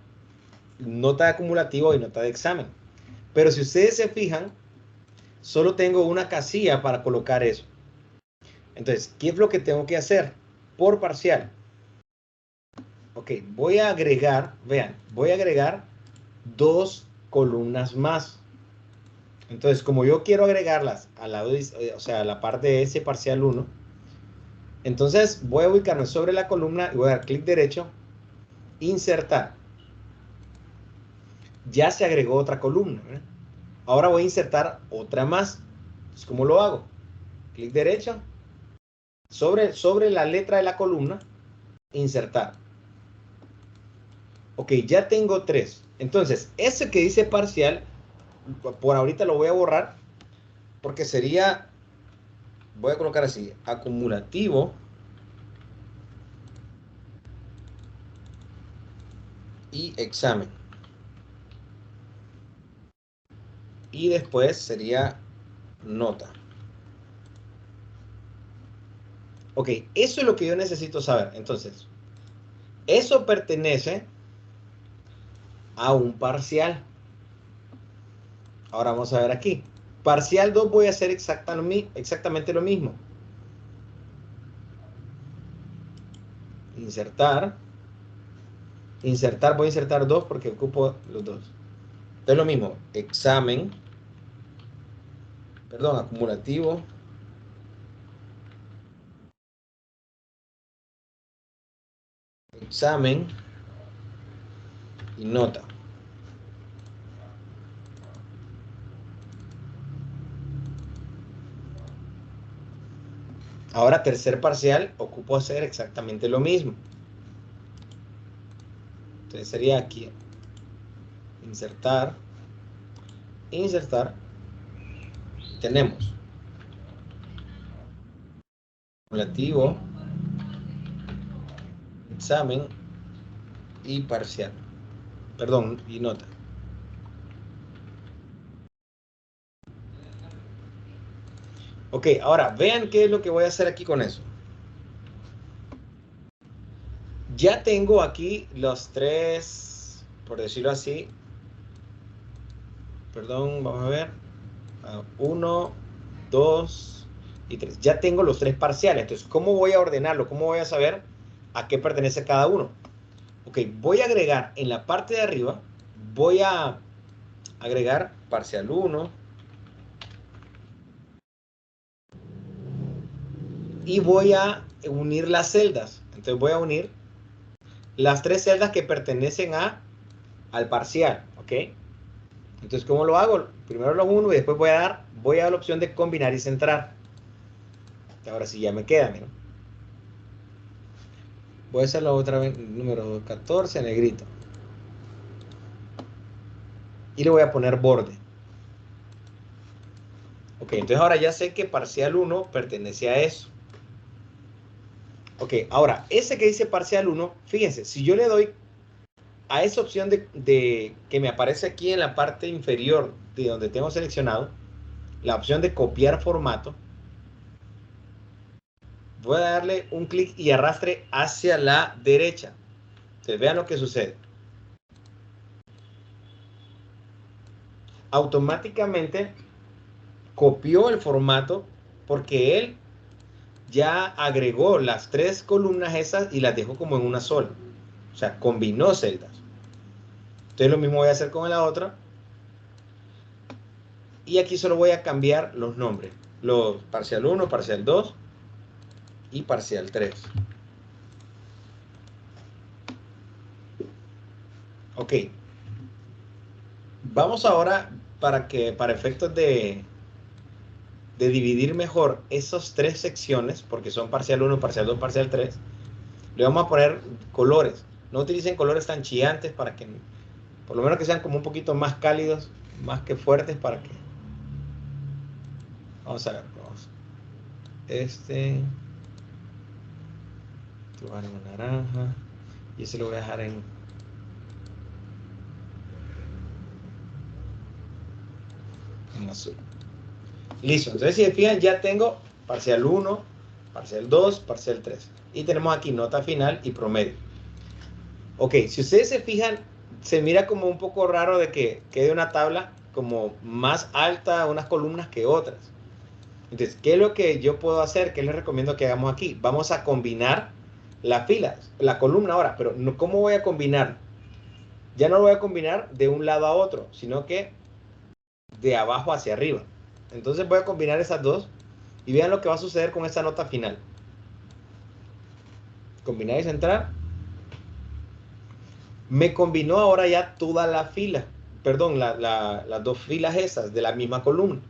nota de acumulativo y nota de examen. Pero si ustedes se fijan, solo tengo una casilla para colocar eso. Entonces, ¿qué es lo que tengo que hacer? Por parcial. Ok, voy a agregar, vean, voy a agregar 2 columnas más. Entonces, como yo quiero agregarlas al lado, o sea, a la parte de ese parcial 1, entonces voy a ubicarme sobre la columna y voy a dar clic derecho, insertar. Ya se agregó otra columna, ¿eh? Ahora voy a insertar otra más. Entonces, ¿cómo lo hago? Clic derecho, sobre la letra de la columna, insertar. Ok, ya tengo 3. Entonces, ese que dice parcial, por ahorita lo voy a borrar, porque sería, voy a colocar así, acumulativo y examen. Y después sería nota. Ok, eso es lo que yo necesito saber. Entonces, eso pertenece a un parcial. Ahora vamos a ver aquí. Parcial 2 voy a hacer exactamente lo mismo. Insertar. Insertar, voy a insertar 2 porque ocupo los 2. Entonces lo mismo, examen. Perdón, acumulativo. Examen. Y nota. Ahora, tercer parcial, ocupo hacer exactamente lo mismo. Entonces sería aquí, insertar, insertar. Tenemos acumulativo, examen y parcial. Perdón, y nota. Ok, ahora vean qué es lo que voy a hacer aquí con eso. Ya tengo aquí los tres, por decirlo así. Perdón, vamos a ver. 1, 2 y 3. Ya tengo los tres parciales. Entonces, ¿cómo voy a ordenarlo? ¿Cómo voy a saber a qué pertenece cada uno? Ok, voy a agregar en la parte de arriba, voy a agregar parcial 1 y voy a unir las celdas. Entonces voy a unir las tres celdas que pertenecen al parcial, ¿ok? Entonces, ¿cómo lo hago? Primero lo uno y después voy a dar la opción de combinar y centrar. Ahora sí ya me queda, miren. Voy a hacerlo otra vez, número 14, negrito. Y le voy a poner borde. Ok, entonces ahora ya sé que parcial 1 pertenece a eso. Ok, ahora, ese que dice parcial 1, fíjense, si yo le doy a esa opción de que me aparece aquí en la parte inferior de donde tengo seleccionado, la opción de copiar formato, voy a darle un clic y arrastre hacia la derecha. Entonces vean lo que sucede. Automáticamente copió el formato porque él ya agregó las tres columnas esas y las dejó como en una sola. O sea, combinó celdas. Entonces lo mismo voy a hacer con la otra. Y aquí solo voy a cambiar los nombres. Los parcial 1, parcial 2 y parcial 3. Ok. Vamos ahora para efectos de dividir mejor esas tres secciones, porque son parcial 1, parcial 2, parcial 3, le vamos a poner colores. No utilicen colores tan chillantes para que, por lo menos que sean como un poquito más cálidos, más que fuertes para que... Vamos a ver, vamos. Este lo voy a dejar en naranja y ese lo voy a dejar en azul. Listo, entonces si se fijan ya tengo parcial 1, parcial 2, parcial 3. Y tenemos aquí nota final y promedio. Ok, si ustedes se fijan, se mira como un poco raro de que quede una tabla como más alta unas columnas que otras. Entonces, ¿qué es lo que yo puedo hacer? ¿Qué les recomiendo que hagamos aquí? Vamos a combinar las filas, la columna ahora, pero no, ¿cómo voy a combinar? Ya no lo voy a combinar de un lado a otro, sino que de abajo hacia arriba. Entonces voy a combinar esas dos y vean lo que va a suceder con esta nota final. Combinar y centrar. Me combinó ahora ya toda la fila, perdón, las dos filas esas de la misma columna.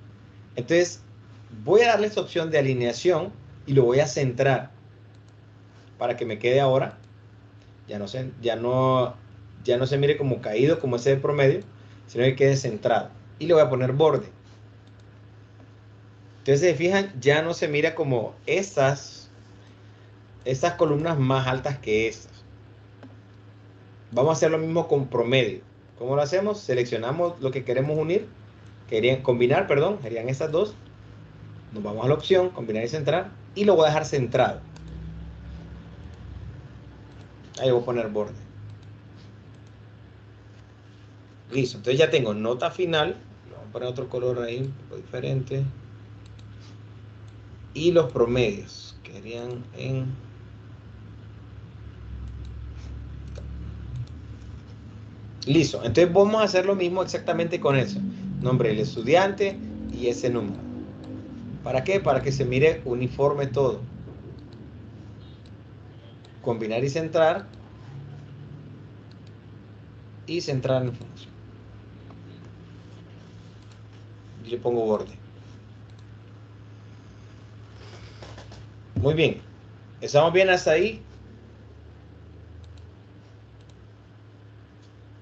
Entonces voy a darle esta opción de alineación y lo voy a centrar para que me quede ahora. Ya no se mire como caído como ese de promedio, sino que quede centrado. Y le voy a poner borde. Entonces, si se fijan, ya no se mira como estas columnas más altas que estas. Vamos a hacer lo mismo con promedio. ¿Cómo lo hacemos? Seleccionamos lo que queremos unir, combinar, perdón, serían estas dos. Nos vamos a la opción, combinar y centrar, y lo voy a dejar centrado. Ahí voy a poner borde. Listo, entonces ya tengo nota final. Vamos a poner otro color ahí, un poco diferente. Y los promedios, que serían en... Listo, entonces vamos a hacer lo mismo exactamente con eso. Nombre del estudiante y ese número. ¿Para qué? Para que se mire uniforme todo. Combinar y centrar. Y centrar en información. Y le pongo borde. Muy bien. ¿Estamos bien hasta ahí?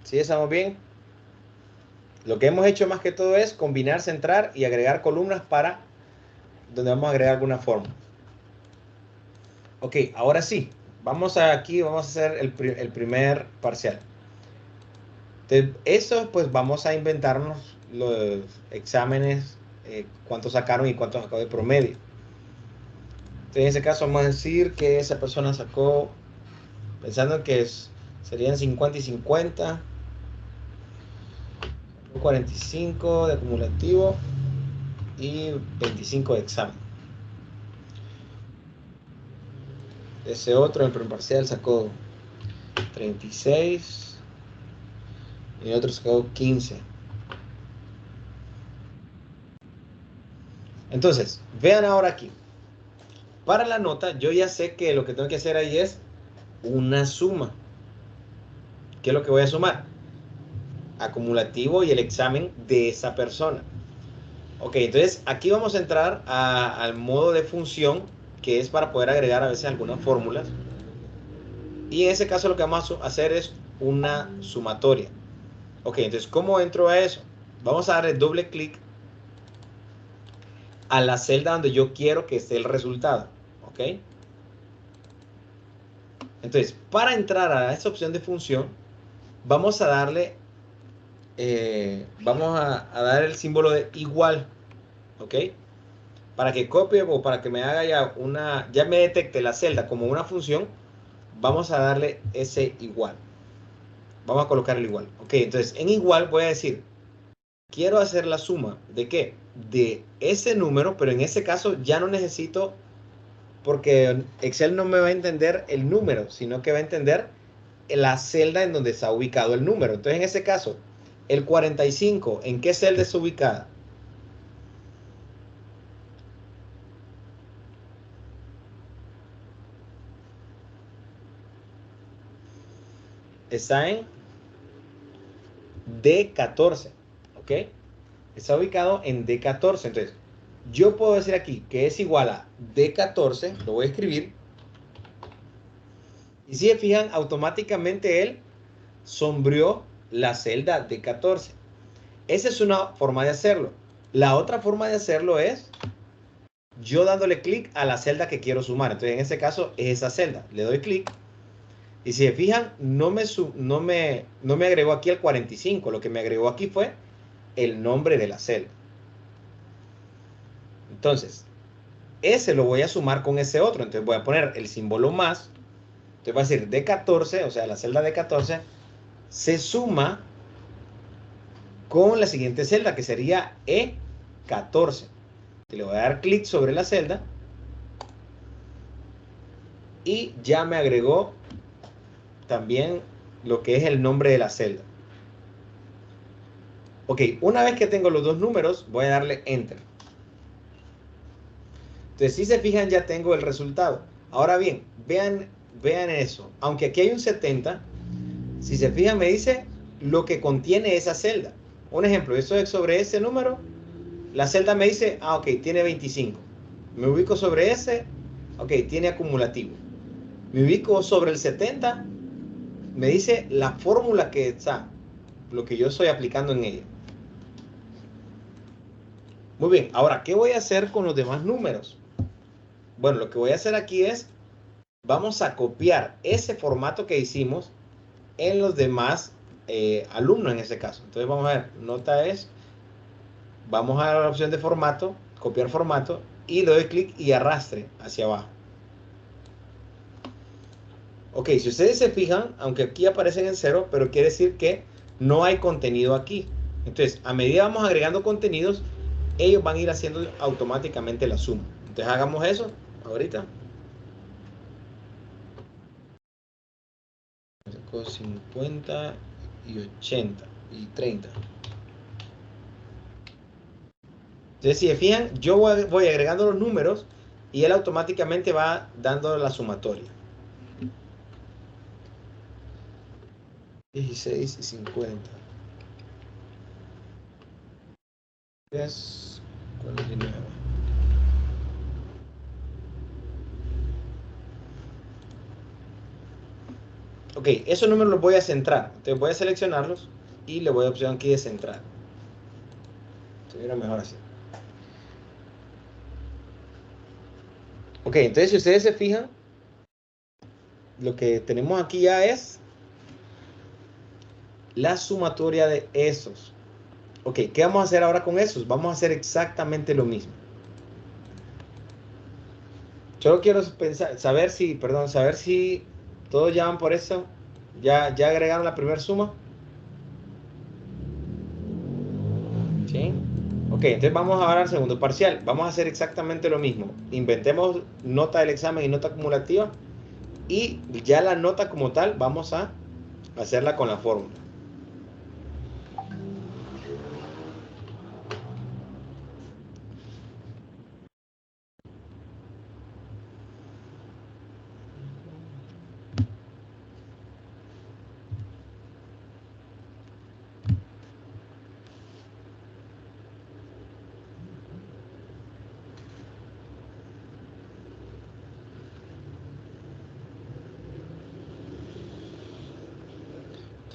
¿Sí estamos bien? Lo que hemos hecho más que todo es combinar, centrar y agregar columnas para donde vamos a agregar alguna forma. Ok, ahora sí. Vamos a hacer el primer parcial. Entonces, eso pues vamos a inventarnos los exámenes, cuántos sacaron y cuántos sacó de promedio. Entonces, en ese caso vamos a decir que esa persona sacó, pensando que serían 50 y 50, 45 de acumulativo y 25 de examen. Ese otro en el primer parcial sacó 36 y el otro sacó 15. Entonces, vean ahora aquí. Para la nota, yo ya sé que lo que tengo que hacer ahí es una suma. ¿Qué es lo que voy a sumar? Acumulativo y el examen de esa persona. Ok, entonces aquí vamos a entrar al modo de función, que es para poder agregar a veces algunas fórmulas. Y en ese caso lo que vamos a hacer es una sumatoria. Ok, entonces, ¿cómo entro a eso? Vamos a darle doble clic a la celda donde yo quiero que esté el resultado. Ok. Entonces, para entrar a esa opción de función, vamos a darle, vamos a dar el símbolo de igual. Ok. Para que copie o para que me haga ya me detecte la celda como una función, vamos a darle ese igual. Vamos a colocar el igual. Ok, entonces en igual voy a decir, quiero hacer la suma ¿de qué? De ese número, pero en ese caso ya no necesito, porque Excel no me va a entender el número, sino que va a entender la celda en donde está ubicado el número. Entonces en ese caso, el 45, ¿en qué celda está ubicada? Está en D14, ¿ok? Está ubicado en D14. Entonces, yo puedo decir aquí que es igual a D14, lo voy a escribir. Y si se fijan, automáticamente él sombreó la celda D14. Esa es una forma de hacerlo. La otra forma de hacerlo es yo dándole clic a la celda que quiero sumar. Entonces, en este caso, es esa celda. Le doy clic. Y si se fijan, no me agregó aquí el 45. Lo que me agregó aquí fue el nombre de la celda. Entonces, ese lo voy a sumar con ese otro. Entonces voy a poner el símbolo más. Entonces va a decir D14, o sea, la celda D14 se suma con la siguiente celda, que sería E14. Le voy a dar clic sobre la celda y ya me agregó también lo que es el nombre de la celda. Ok, una vez que tengo los dos números, voy a darle Enter. Entonces, si se fijan, ya tengo el resultado. Ahora bien, vean eso. Aunque aquí hay un 70, si se fijan, me dice lo que contiene esa celda. Un ejemplo, eso es sobre ese número. La celda me dice, ok, tiene 25. Me ubico sobre ese, ok, tiene acumulativo. Me ubico sobre el 70, me dice la fórmula que está, lo que yo estoy aplicando en ella. Muy bien, ahora, ¿qué voy a hacer con los demás números? Bueno, lo que voy a hacer aquí es, vamos a copiar ese formato que hicimos en los demás alumnos en ese caso. Entonces vamos a ver, nota es, vamos a la opción de formato, copiar formato, y le doy clic y arrastre hacia abajo. Ok, si ustedes se fijan, aunque aquí aparecen en 0, pero quiere decir que no hay contenido aquí. Entonces, a medida vamos agregando contenidos, ellos van a ir haciendo automáticamente la suma. Entonces, hagamos eso ahorita. 50 y 80 y 30. Entonces, si se fijan, yo voy agregando los números y él automáticamente va dando la sumatoria. 16 y 50. 10, 49. Ok, esos números los voy a centrar. Entonces voy a seleccionarlos y le voy a opción aquí de centrar. Estuviera mejor así. Ok, entonces si ustedes se fijan, lo que tenemos aquí ya es la sumatoria de esos. Ok, ¿qué vamos a hacer ahora con esos? Vamos a hacer exactamente lo mismo. Solo quiero saber si todos ya van por eso. ¿Ya agregaron la primera suma? ¿Sí? Ok, entonces vamos ahora al segundo parcial. Vamos a hacer exactamente lo mismo. Inventemos nota del examen y nota acumulativa. Y ya la nota como tal vamos a hacerla con la fórmula.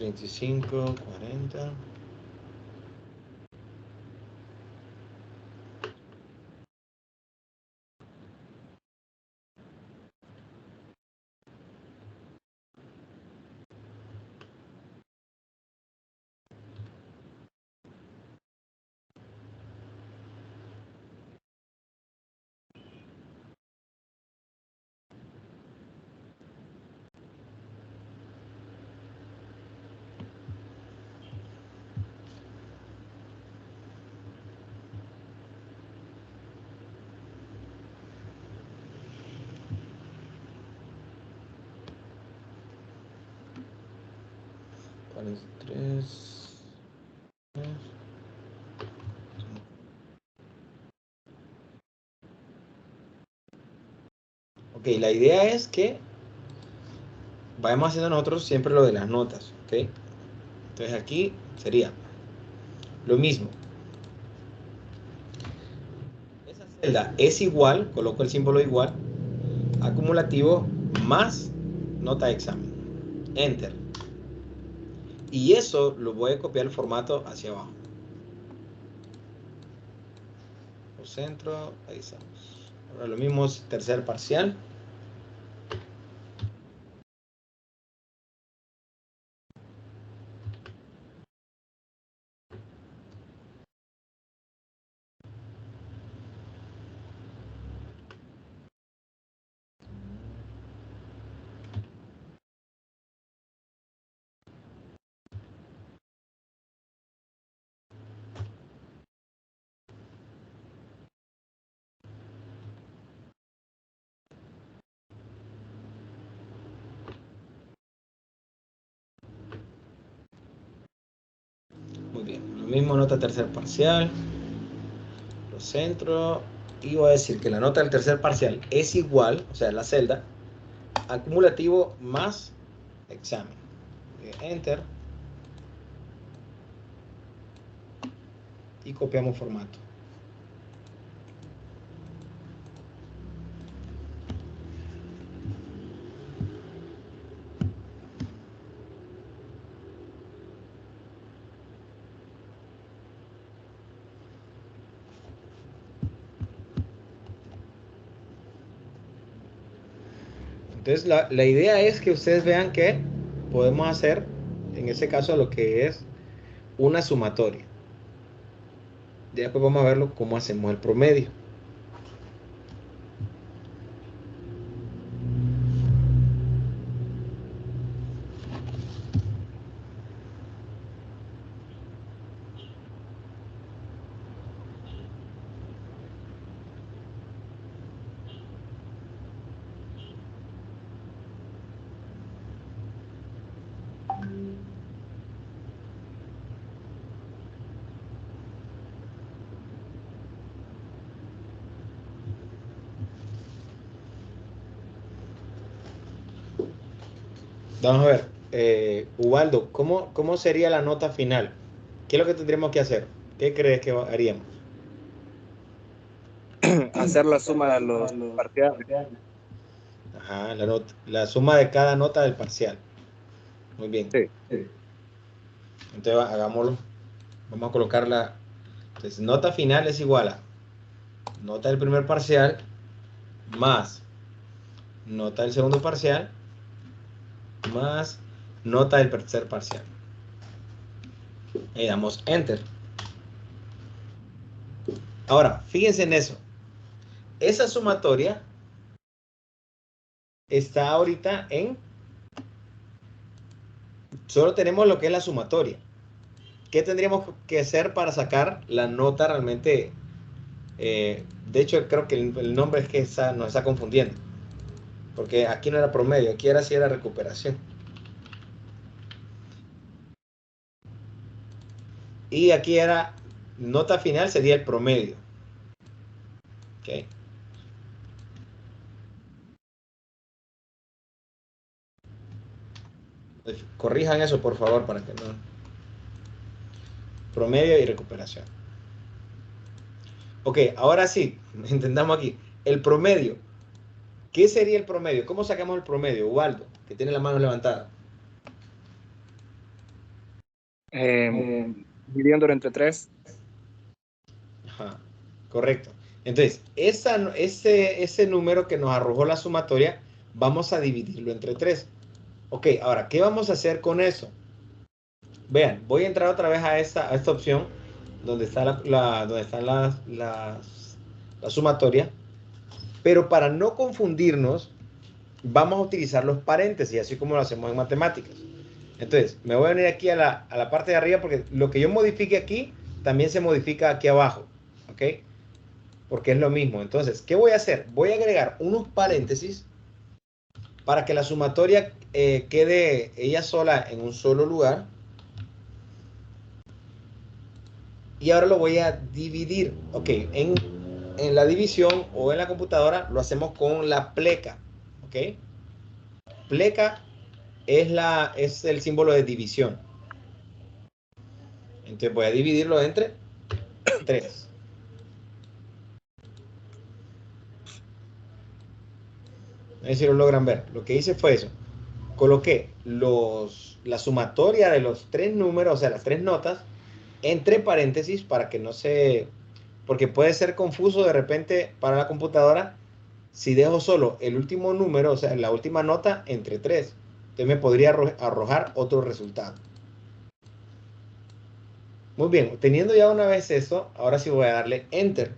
$35, $40. Ok, la idea es que vayamos haciendo nosotros siempre lo de las notas, ¿ok? Entonces aquí sería lo mismo. Esa celda es igual, coloco el símbolo igual, acumulativo más nota de examen. Enter. Y eso lo voy a copiar el formato hacia abajo. Por centro, ahí estamos. Ahora lo mismo, tercer parcial. Muy bien, lo mismo nota tercer parcial, lo centro y voy a decir que la nota del tercer parcial es igual, o sea, la celda, acumulativo más examen. Enter y copiamos formato. Entonces la idea es que ustedes vean que podemos hacer, en ese caso, lo que es una sumatoria. Ya después vamos a verlo cómo hacemos el promedio. Vamos a ver, Ubaldo, ¿cómo sería la nota final? ¿Qué es lo que tendríamos que hacer? ¿Qué crees que haríamos? Hacer la suma de los parciales. Ajá, la suma de cada nota del parcial. Muy bien. Sí. Entonces hagámoslo. Vamos a colocarla. Entonces, nota final es igual a nota del primer parcial más nota del segundo parcial más nota del tercer parcial. Y damos Enter. Ahora, fíjense en eso. Esa sumatoria está ahorita en... Solo tenemos lo que es la sumatoria. ¿Qué tendríamos que hacer para sacar la nota realmente? De hecho, creo que el nombre es que nos está confundiendo. Porque aquí no era promedio, aquí era si era recuperación. Y aquí era nota final, sería el promedio. ¿Ok? Corrijan eso, por favor, para que no... Promedio y recuperación. Ok, ahora sí, entendamos aquí. El promedio. ¿Qué sería el promedio? ¿Cómo sacamos el promedio, Ubaldo, que tiene la mano levantada? Dividiéndolo entre 3. Ajá, correcto. Entonces, ese número que nos arrojó la sumatoria, vamos a dividirlo entre 3. Ok, ahora, ¿qué vamos a hacer con eso? Vean, voy a entrar otra vez a esta opción donde está la sumatoria, pero para no confundirnos, vamos a utilizar los paréntesis, así como lo hacemos en matemáticas. Entonces, me voy a venir aquí a la parte de arriba, porque lo que yo modifique aquí, también se modifica aquí abajo, ¿ok? Porque es lo mismo. Entonces, ¿qué voy a hacer? Voy a agregar unos paréntesis para que la sumatoria quede ella sola en un solo lugar. Y ahora lo voy a dividir. Ok, en la división o en la computadora lo hacemos con la pleca. Ok, pleca es el símbolo de división. Entonces voy a dividirlo entre 3. A ver si lo logran ver. Lo que hice fue eso. Coloqué la sumatoria de los 3 números, o sea, las 3 notas, entre paréntesis para que no se... Porque puede ser confuso de repente para la computadora si dejo solo el último número, o sea, la última nota entre 3. Entonces me podría arrojar otro resultado. Muy bien, teniendo ya una vez eso, ahora sí voy a darle Enter.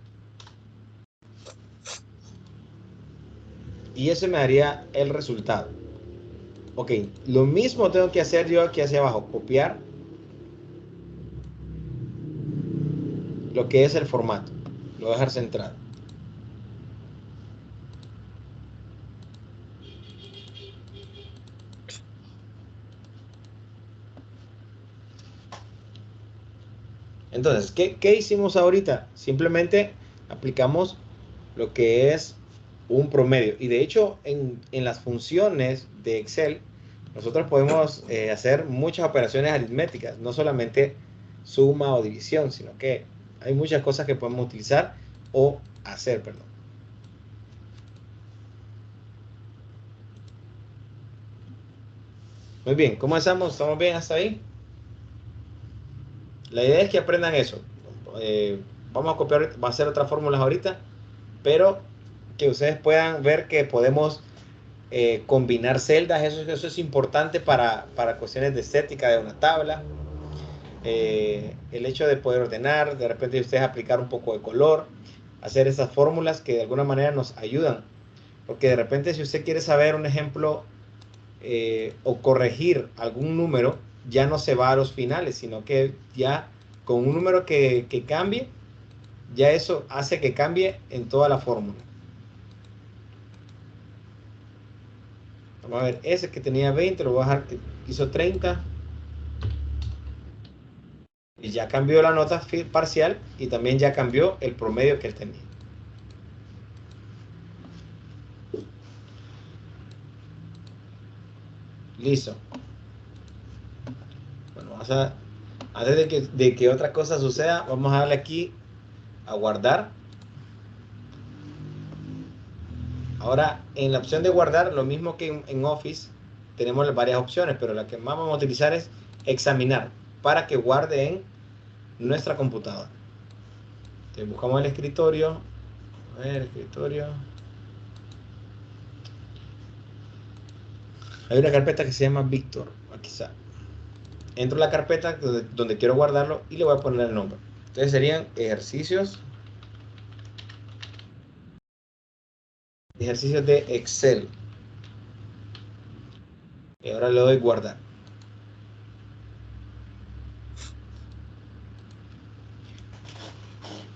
Y eso me daría el resultado. Ok, lo mismo tengo que hacer yo aquí hacia abajo. Copiar lo que es el formato. Lo voy a dejar centrado. Entonces, ¿qué hicimos ahorita? Simplemente aplicamos lo que es un promedio. Y de hecho, en las funciones de Excel, nosotros podemos hacer muchas operaciones aritméticas, no solamente suma o división, sino que hay muchas cosas que podemos utilizar o hacer, perdón. Muy bien, ¿cómo estamos? ¿Estamos bien hasta ahí? La idea es que aprendan eso. Vamos a copiar, va a hacer otras fórmulas ahorita, pero que ustedes puedan ver que podemos combinar celdas. Eso es importante para cuestiones de estética de una tabla. El hecho de poder ordenar, de repente ustedes aplicar un poco de color, hacer esas fórmulas que de alguna manera nos ayudan. Porque de repente si usted quiere saber un ejemplo o corregir algún número, ya no se va a los finales, sino que ya con un número que cambie, ya eso hace que cambie en toda la fórmula. Vamos a ver, ese que tenía 20, lo voy a dejar que hizo 30. Y ya cambió la nota parcial y también ya cambió el promedio que él tenía. Listo. Bueno, antes de que otra cosa suceda, vamos a darle aquí a guardar. Ahora, en la opción de guardar, lo mismo que en Office, tenemos varias opciones, pero la que más vamos a utilizar es examinar para que guarde en nuestra computadora. Entonces buscamos el escritorio. A ver, escritorio. Hay una carpeta que se llama Víctor. Aquí está. Entro a la carpeta donde quiero guardarlo y le voy a poner el nombre. Entonces serían ejercicios de Excel. Y ahora le doy guardar.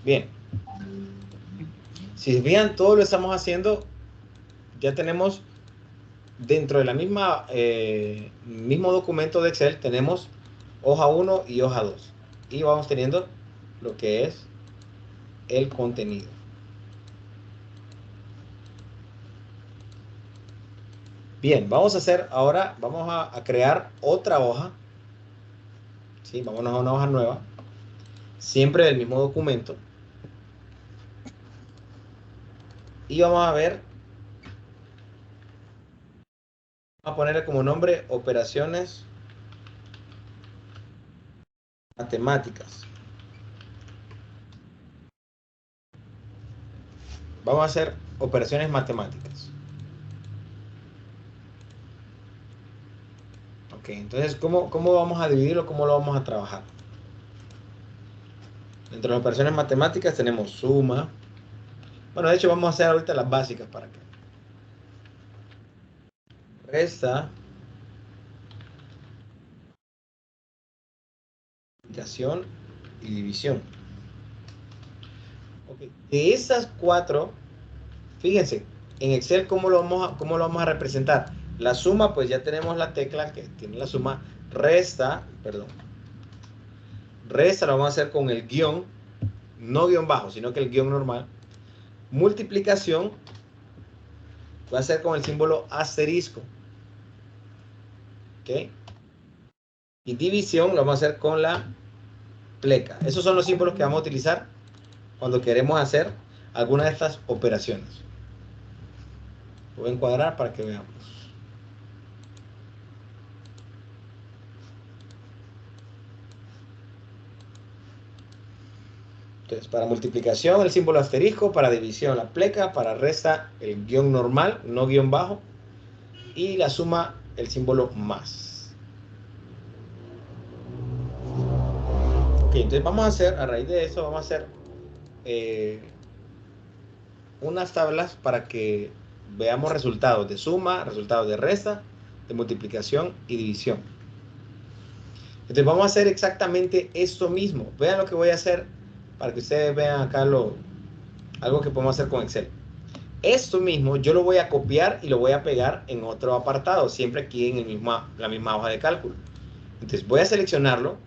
Bien. Si se fijan, todo lo estamos haciendo. Ya tenemos dentro de la misma mismo documento de Excel, tenemos hoja 1 y hoja 2. Y vamos teniendo lo que es el contenido. Bien, vamos a hacer ahora, vamos a crear otra hoja. ¿Sí? Vámonos a una hoja nueva. Siempre del mismo documento. Y vamos a ver. Vamos a ponerle como nombre operaciones matemáticas. Vamos a hacer operaciones matemáticas. Ok, entonces, ¿cómo vamos a dividirlo? ¿Cómo lo vamos a trabajar? Dentro de las operaciones matemáticas tenemos suma. Bueno, de hecho vamos a hacer ahorita las básicas para que. Resta. Multiplicación y división. Okay. De esas 4, fíjense, en Excel ¿cómo lo vamos a representar? La suma, pues ya tenemos la tecla que tiene la suma. Resta lo vamos a hacer con el guión, no guión bajo, sino que el guión normal. Multiplicación va a ser con el símbolo asterisco. ¿Ok? Y división lo vamos a hacer con la pleca. Esos son los símbolos que vamos a utilizar cuando queremos hacer alguna de estas operaciones. Lo voy a encuadrar para que veamos. Entonces, para multiplicación el símbolo asterisco, para división la pleca, para resta el guión normal, no guión bajo, y la suma el símbolo más. Ok, entonces vamos a hacer, a raíz de eso, vamos a hacer unas tablas para que veamos resultados de suma, resultados de resta, de multiplicación y división. Entonces vamos a hacer exactamente esto mismo. Vean lo que voy a hacer para que ustedes vean acá algo que podemos hacer con Excel. Esto mismo yo lo voy a copiar y lo voy a pegar en otro apartado, siempre aquí en la misma hoja de cálculo. Entonces voy a seleccionarlo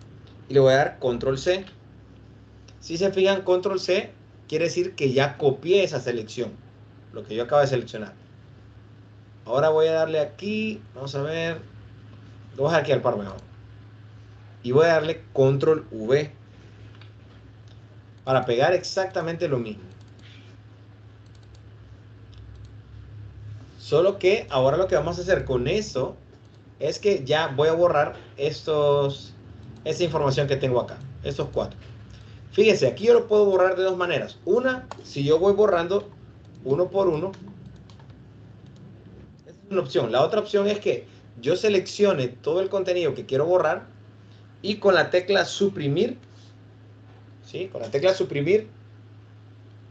y le voy a dar Control C. Si se fijan, Control C quiere decir que ya copié esa selección, lo que yo acabo de seleccionar. Ahora voy a darle aquí, vamos a ver, lo voy a dejar aquí al par mejor. Y voy a darle Control V para pegar exactamente lo mismo. Solo que ahora lo que vamos a hacer con esto es que ya voy a borrar esa información que tengo acá, estos 4. Fíjense, aquí yo lo puedo borrar de dos maneras. Una, si yo voy borrando uno por uno. Esa es una opción. La otra opción es que yo seleccione todo el contenido que quiero borrar y con la tecla suprimir, ¿sí? Con la tecla suprimir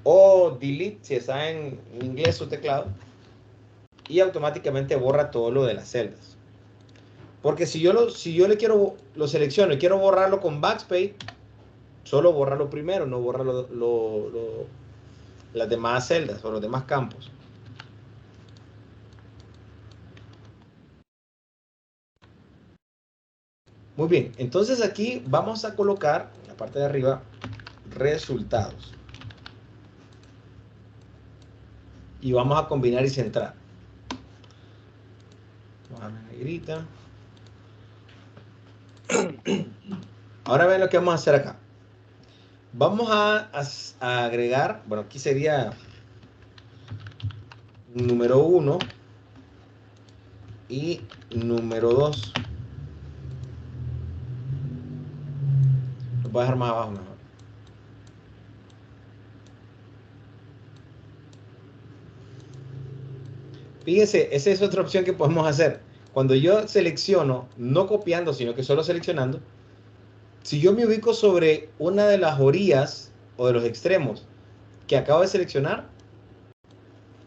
o delete, si está en inglés su teclado, y automáticamente borra todo lo de las celdas. Porque si yo lo selecciono y quiero borrarlo con backspace, solo borra lo primero, no borra las demás celdas o los demás campos. Muy bien, entonces aquí vamos a colocar en la parte de arriba resultados. Y vamos a combinar y centrar. Vamos a la negrita. Ahora ven lo que vamos a hacer acá. Vamos a agregar, bueno, aquí sería número 1. y número 2. Lo voy a dejar más abajo mejor. Fíjense, esa es otra opción que podemos hacer. Cuando yo selecciono, no copiando, sino que solo seleccionando, si yo me ubico sobre una de las orillas o de los extremos que acabo de seleccionar,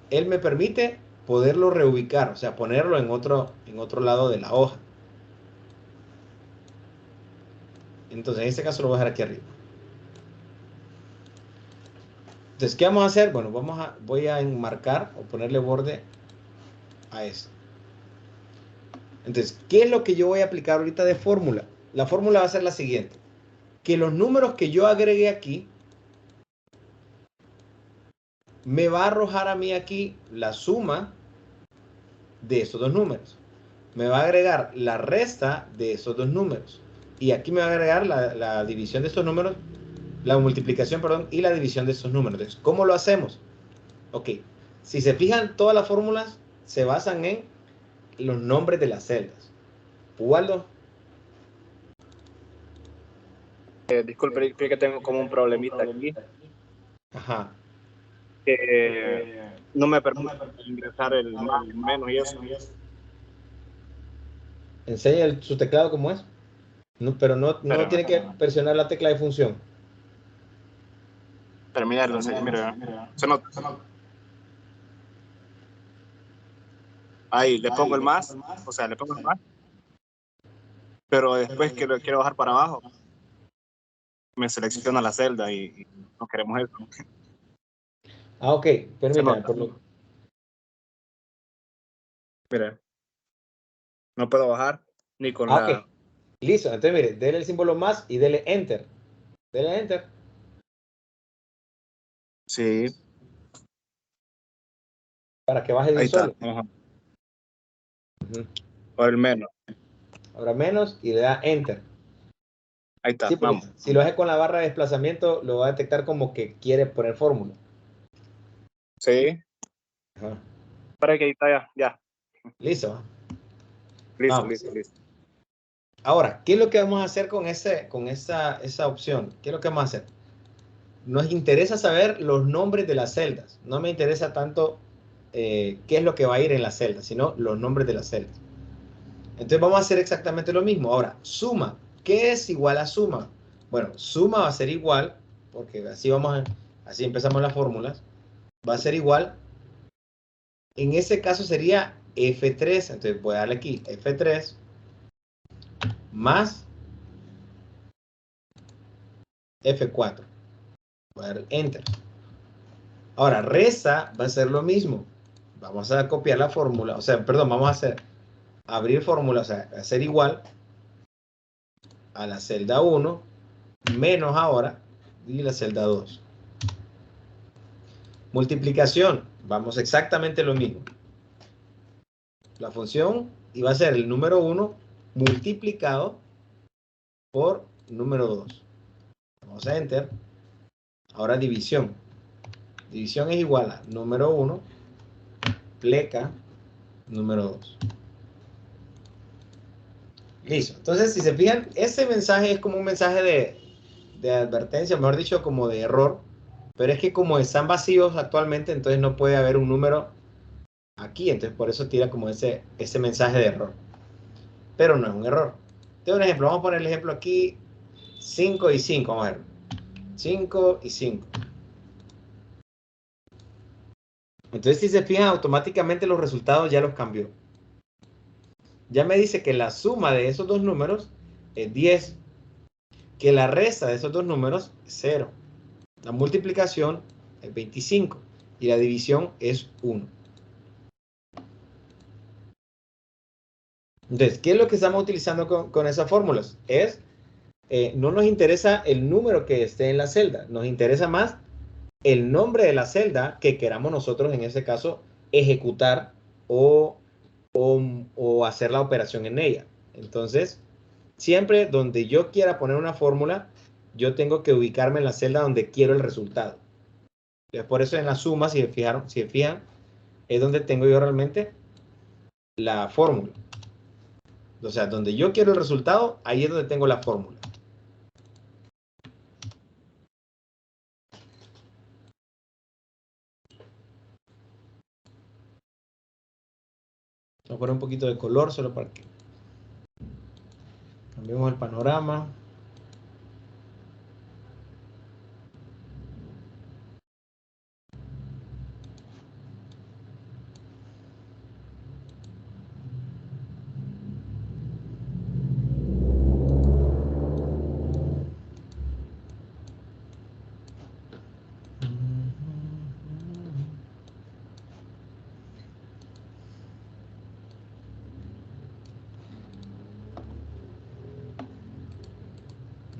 él me permite poderlo reubicar, o sea, ponerlo en otro lado de la hoja. Entonces, en este caso lo voy a dejar aquí arriba. Entonces, ¿qué vamos a hacer? Bueno, voy a enmarcar o ponerle borde a esto. Entonces, ¿qué es lo que yo voy a aplicar ahorita de fórmula? La fórmula va a ser la siguiente. Que los números que yo agregué aquí me va a arrojar a mí aquí la suma de esos dos números. Me va a agregar la resta de esos dos números. Y aquí me va a agregar la división de estos números, la multiplicación, perdón, y la división de estos números. Entonces, ¿cómo lo hacemos? Ok, si se fijan, todas las fórmulas se basan en los nombres de las celdas. Ubaldo. Disculpe, que tengo como un problemita aquí. Ajá. No me permite ingresar el más, menos y eso. Enseña su teclado como es. No, pero no tiene que presionar la tecla de función. Terminar, lo enseño, mira. Se nota. Ahí, le pongo el más, o sea, le pongo el más. Pero después que lo quiero bajar para abajo, me selecciona la celda y no queremos eso. Ah, ok, permítame. Mire, no puedo bajar ni con la... Ok, listo. Entonces, mire, dele el símbolo más y dele Enter. Dele Enter. Sí. Para que baje de Ahí un solo. está. O el menos. Ahora menos y le da Enter. Ahí está, Sí, vamos. si lo hace con la barra de desplazamiento, lo va a detectar como que quiere poner fórmula. Sí. Ajá. Para que ahí está ya. Listo. Listo. Ahora, ¿qué es lo que vamos a hacer con esa opción? ¿Qué es lo que vamos a hacer? Nos interesa saber los nombres de las celdas. No me interesa tanto qué es lo que va a ir en las celdas, sino los nombres de las celdas. Entonces vamos a hacer exactamente lo mismo. Ahora, suma. ¿Qué es igual a suma? Bueno, suma va a ser igual, porque así empezamos las fórmulas. Va a ser igual. En ese caso sería F3. Entonces voy a darle aquí F3 más F4. Voy a dar Enter. Ahora, resta va a ser lo mismo. Vamos a copiar la fórmula. O sea, perdón, vamos a abrir fórmula, o sea, hacer igual a la celda 1 menos ahora y la celda 2. Multiplicación, vamos exactamente lo mismo. La función iba a ser el número 1 multiplicado por número 2. Vamos a Enter. Ahora división. División es igual a número 1 pleca número 2. Listo. Entonces, si se fijan, ese mensaje es como un mensaje de advertencia, mejor dicho, como de error. Pero es que como están vacíos actualmente, entonces no puede haber un número aquí. Entonces, por eso tira como ese mensaje de error. Pero no es un error. Tengo un ejemplo. Vamos a poner el ejemplo aquí. 5 y 5. Vamos a ver. 5 y 5. Entonces, si se fijan, automáticamente los resultados ya los cambió. Ya me dice que la suma de esos dos números es 10. Que la resta de esos dos números es 0. La multiplicación es 25. Y la división es 1. Entonces, ¿qué es lo que estamos utilizando con esas fórmulas? No nos interesa el número que esté en la celda. Nos interesa más el nombre de la celda que queramos nosotros, en ese caso, ejecutar o hacer la operación en ella. Entonces, siempre donde yo quiera poner una fórmula, yo tengo que ubicarme en la celda donde quiero el resultado. Entonces, por eso en la suma, si se fijan, es donde tengo yo realmente la fórmula. O sea, donde yo quiero el resultado, ahí es donde tengo la fórmula. Vamos a poner un poquito de color solo para que cambiemos el panorama.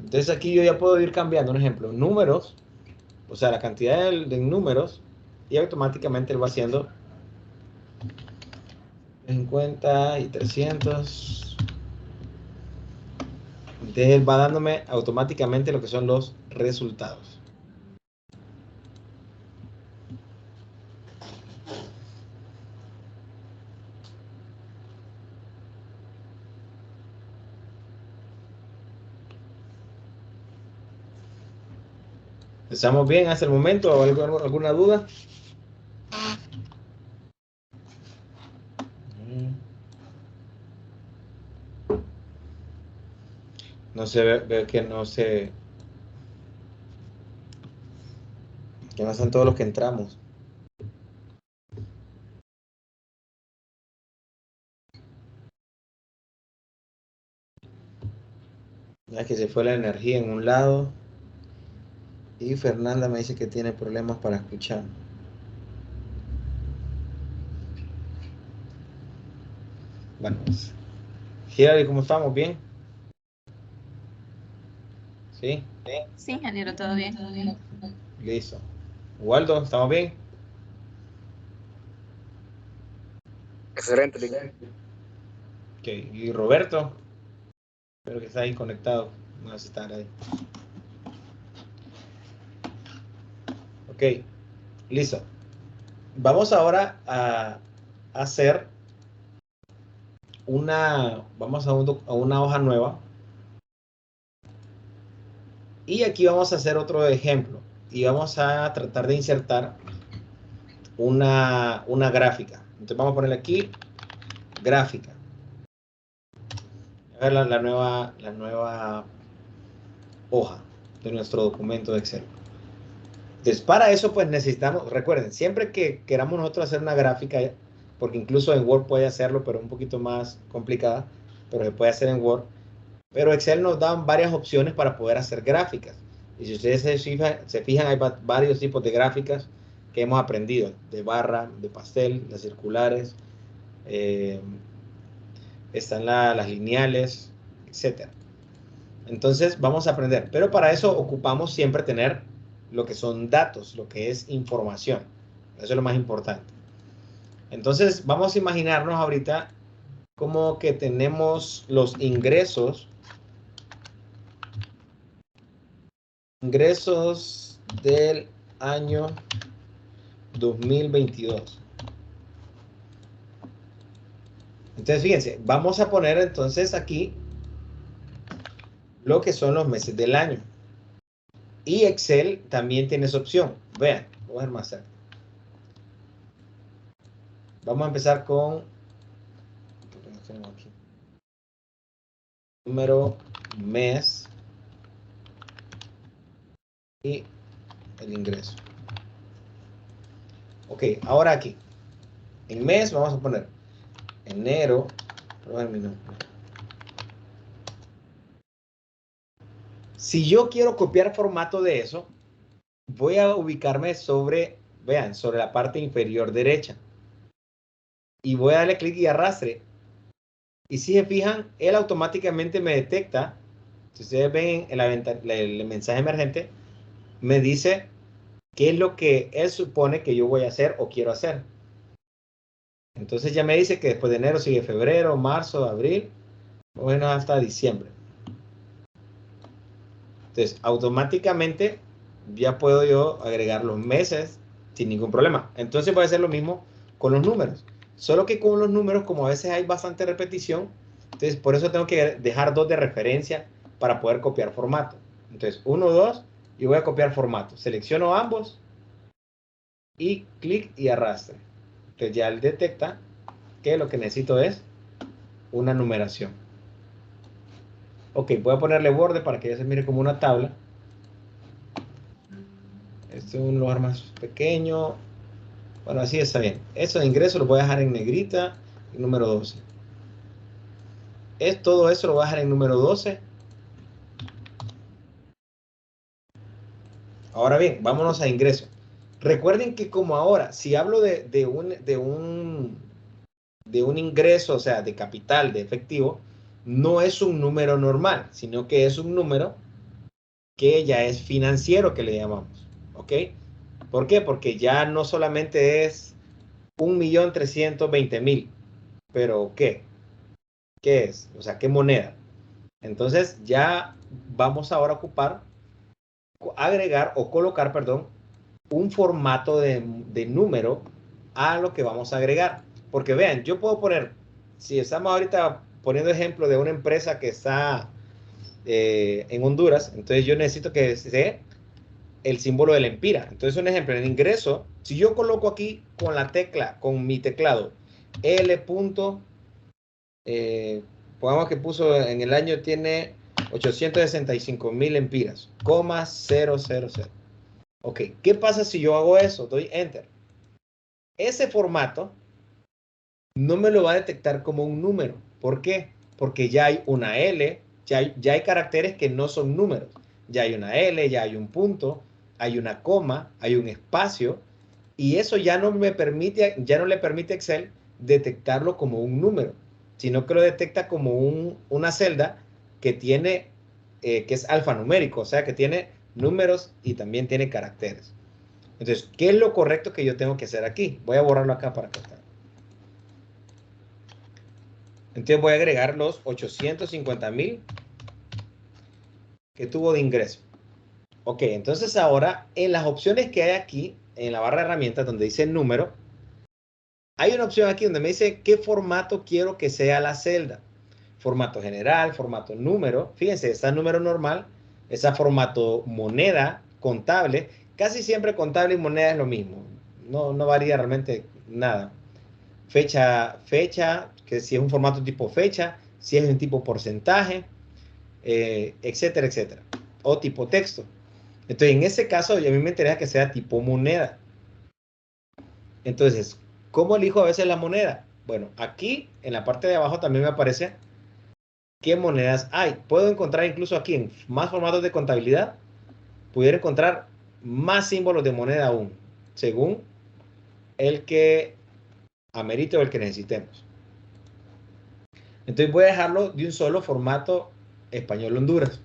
Entonces aquí yo ya puedo ir cambiando, un ejemplo, números, o sea, la cantidad de números, y automáticamente él va haciendo 50 y 300. Entonces él va dándome automáticamente lo que son los resultados. ¿Estamos bien hasta el momento? ¿Alguna duda? No sé, veo que no sé. Que no son todos los que entramos. Ya que se fue la energía en un lado. Y Fernanda me dice que tiene problemas para escuchar. Bueno, pues. Hilary, ¿cómo estamos? ¿Bien? ¿Sí? Sí, ingeniero, todo bien. Listo. Waldo, ¿estamos bien? Excelente. Ok. ¿Y Roberto? Espero que está ahí conectado. No sé si está ahí. Ok. Listo. Vamos ahora a hacer vamos a una hoja nueva. Y aquí vamos a hacer otro ejemplo. Y vamos a tratar de insertar una gráfica. Entonces vamos a ponerle aquí gráfica. A ver la nueva hoja de nuestro documento de Excel. Entonces para eso pues necesitamos, recuerden, siempre que queramos nosotros hacer una gráfica, porque incluso en Word puede hacerlo, pero un poquito más complicada, pero se puede hacer en Word. Pero Excel nos da varias opciones para poder hacer gráficas. Y si ustedes se fijan, hay varios tipos de gráficas que hemos aprendido, de barra, de pastel, las circulares, están las lineales, etc. Entonces vamos a aprender, pero para eso ocupamos siempre tener lo que son datos, lo que es información. Eso es lo más importante. Entonces vamos a imaginarnos ahorita como que tenemos los ingresos del año 2022. Entonces, fíjense, vamos a poner entonces aquí lo que son los meses del año. Y Excel también tiene esa opción. Vean, voy a ver más cerca. Vamos a empezar con número, mes y el ingreso. Ok, ahora aquí. En mes vamos a poner enero. Si yo quiero copiar formato de eso, voy a ubicarme sobre la parte inferior derecha. Y voy a darle clic y arrastre. Y si se fijan, él automáticamente me detecta. Si ustedes ven el mensaje emergente, me dice qué es lo que él supone que yo voy a hacer o quiero hacer. Entonces ya me dice que después de enero sigue febrero, marzo, abril, bueno, hasta diciembre. Entonces, automáticamente ya puedo yo agregar los meses sin ningún problema. Entonces voy a hacer lo mismo con los números. Solo que con los números, como a veces hay bastante repetición, entonces por eso tengo que dejar 2 de referencia para poder copiar formato. Entonces 1, 2 y voy a copiar formato. Selecciono ambos y clic y arrastre. Entonces ya él detecta que lo que necesito es una numeración. Ok, voy a ponerle borde para que ya se mire como una tabla. Este es un lugar más pequeño. Bueno, así está bien. Eso de ingreso lo voy a dejar en negrita, en número 12. Todo eso lo voy a dejar en número 12. Ahora bien, vámonos a ingreso. Recuerden que como ahora, si hablo de un ingreso, o sea, de capital, de efectivo, no es un número normal, sino que es un número que ya es financiero, que le llamamos. ¿Ok? ¿Por qué? Porque ya no solamente es 1.320.000. ¿Pero qué? ¿Qué es? O sea, ¿qué moneda? Entonces ya vamos ahora a ocupar, agregar o colocar, perdón, un formato de número a lo que vamos a agregar. Porque vean, yo puedo poner, si estamos ahorita poniendo ejemplo de una empresa que está en Honduras, entonces yo necesito que sea el símbolo del empira. Entonces un ejemplo, en ingreso, si yo coloco aquí con la tecla, con mi teclado, L. Pongamos que puso en el año tiene 865.000 empiras, coma 000. Ok, ¿qué pasa si yo hago eso? Doy Enter. Ese formato no me lo va a detectar como un número. ¿Por qué? Porque ya hay una L, ya hay caracteres que no son números. Ya hay una L, ya hay un punto, hay una coma, hay un espacio, y eso ya no le permite a Excel detectarlo como un número, sino que lo detecta como una celda que tiene, que es alfanumérico, o sea, que tiene números y también tiene caracteres. Entonces, ¿qué es lo correcto que yo tengo que hacer aquí? Voy a borrarlo acá para cortar. Entonces voy a agregar los 850.000 que tuvo de ingreso. Ok, entonces ahora en las opciones que hay aquí, en la barra de herramientas donde dice número, hay una opción aquí donde me dice qué formato quiero que sea la celda. Formato general, formato número. Fíjense, está número normal, está formato moneda, contable. Casi siempre contable y moneda es lo mismo. No varía realmente nada. Fecha, que si es un formato tipo fecha, si es un tipo porcentaje, etcétera, etcétera. O tipo texto. Entonces, en ese caso, a mí me interesa que sea tipo moneda. Entonces, ¿cómo elijo a veces la moneda? Bueno, aquí en la parte de abajo también me aparece qué monedas hay. Puedo encontrar incluso aquí en más formatos de contabilidad, pudiera encontrar más símbolos de moneda aún, según el que amerite o el que necesitemos. Entonces voy a dejarlo de un solo formato español Honduras.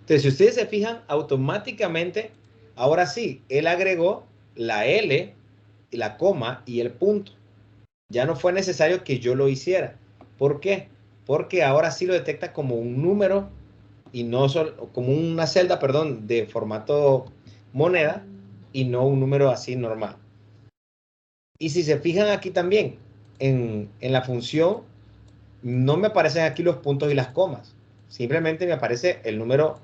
Entonces, si ustedes se fijan, automáticamente, ahora sí, él agregó la L, la coma y el punto. Ya no fue necesario que yo lo hiciera. ¿Por qué? Porque ahora sí lo detecta como un número y no solo, como una celda, perdón, de formato moneda y no un número así normal. Y si se fijan aquí también, en la función, no me aparecen aquí los puntos y las comas. Simplemente me aparece el número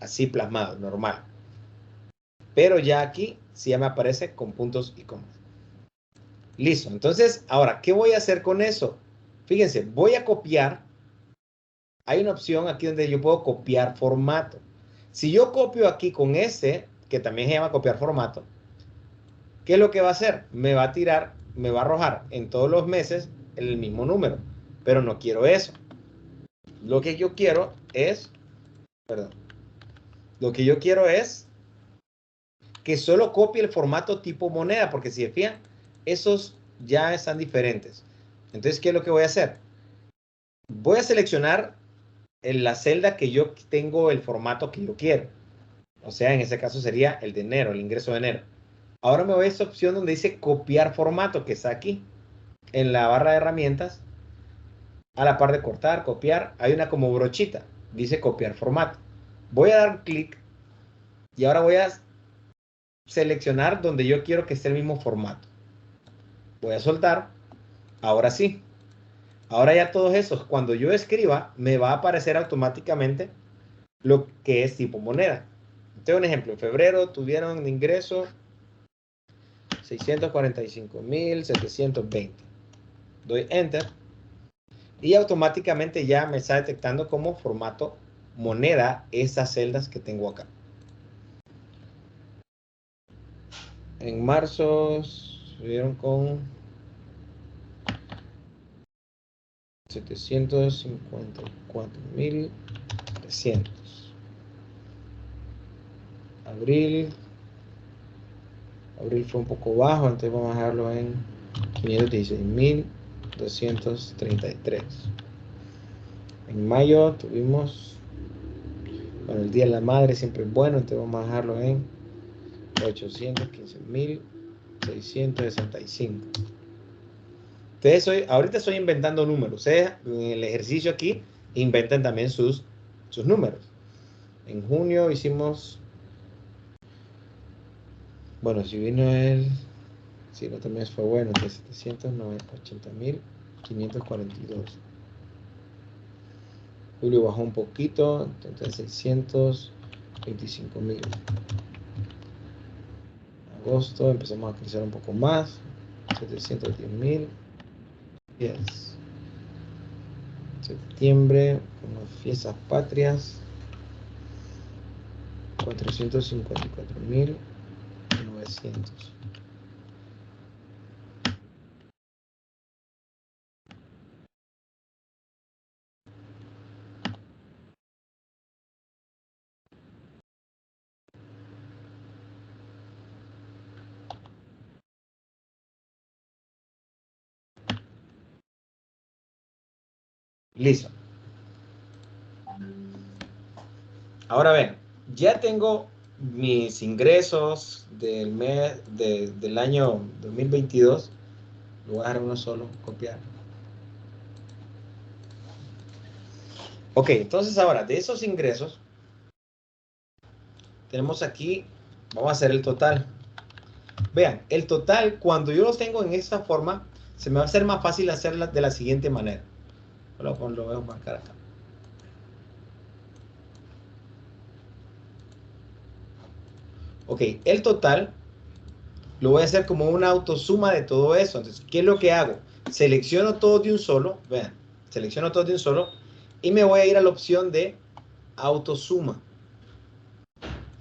así plasmado, normal. Pero ya aquí sí ya me aparece con puntos y comas. Listo. Entonces, ahora, ¿qué voy a hacer con eso? Fíjense, voy a copiar. Hay una opción aquí donde yo puedo copiar formato. Si yo copio aquí con este, que también se llama copiar formato, ¿qué es lo que va a hacer? Me va a tirar, me va a arrojar en todos los meses el mismo número. Pero no quiero eso. Lo que yo quiero es, perdón, lo que yo quiero es que solo copie el formato tipo moneda, porque si se fijan, esos ya están diferentes. Entonces, ¿qué es lo que voy a hacer? Voy a seleccionar en la celda que yo tengo el formato que yo quiero. O sea, en ese caso sería el de enero, el ingreso de enero. Ahora me voy a esta opción donde dice copiar formato, que está aquí. En la barra de herramientas, a la par de cortar, copiar, hay una como brochita. Dice copiar formato. Voy a dar clic y ahora voy a seleccionar donde yo quiero que esté el mismo formato. Voy a soltar. Ahora sí. Ahora ya todos esos, cuando yo escriba, me va a aparecer automáticamente lo que es tipo moneda. Tengo un ejemplo. En febrero tuvieron de ingreso 645.720. Doy Enter. Y automáticamente ya me está detectando como formato moneda esas celdas que tengo acá. En marzo subieron con 754.300. Abril fue un poco bajo, entonces vamos a dejarlo en 516.233. En mayo tuvimos, bueno, el Día de la Madre siempre es bueno, entonces vamos a dejarlo en 815.665. Entonces ahorita estoy inventando números. Ustedes en el ejercicio aquí inventen también sus números. En junio hicimos, bueno, si vino si no también fue bueno, entonces 780.542. Julio bajó un poquito, entonces 625.000. Agosto empezamos a crecer un poco más, 710.000. Yes. Septiembre, con las fiestas patrias, 454.900. Listo. Ahora ven, ya tengo mis ingresos del mes del año 2022. Lo voy a dejar uno solo, copiar. Ok, entonces ahora de esos ingresos tenemos aquí, vamos a hacer el total. Vean, el total, cuando yo los tengo en esta forma, se me va a hacer más fácil hacerla de la siguiente manera. Lo voy a marcar acá. Ok, el total lo voy a hacer como una autosuma de todo eso. Entonces, ¿qué es lo que hago? Selecciono todo de un solo, vean, selecciono todo de un solo y me voy a ir a la opción de autosuma.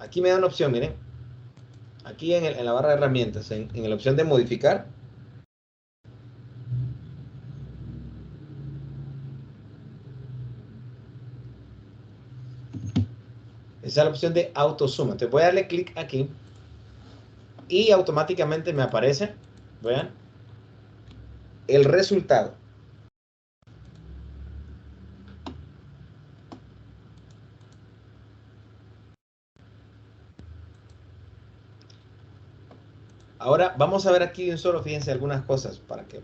Aquí me da una opción, miren. Aquí en la barra de herramientas, en la opción de modificar. Esa es la opción de autosuma. Entonces voy a darle clic aquí y automáticamente me aparece, vean, el resultado. Ahora vamos a ver aquí de un solo, fíjense algunas cosas para que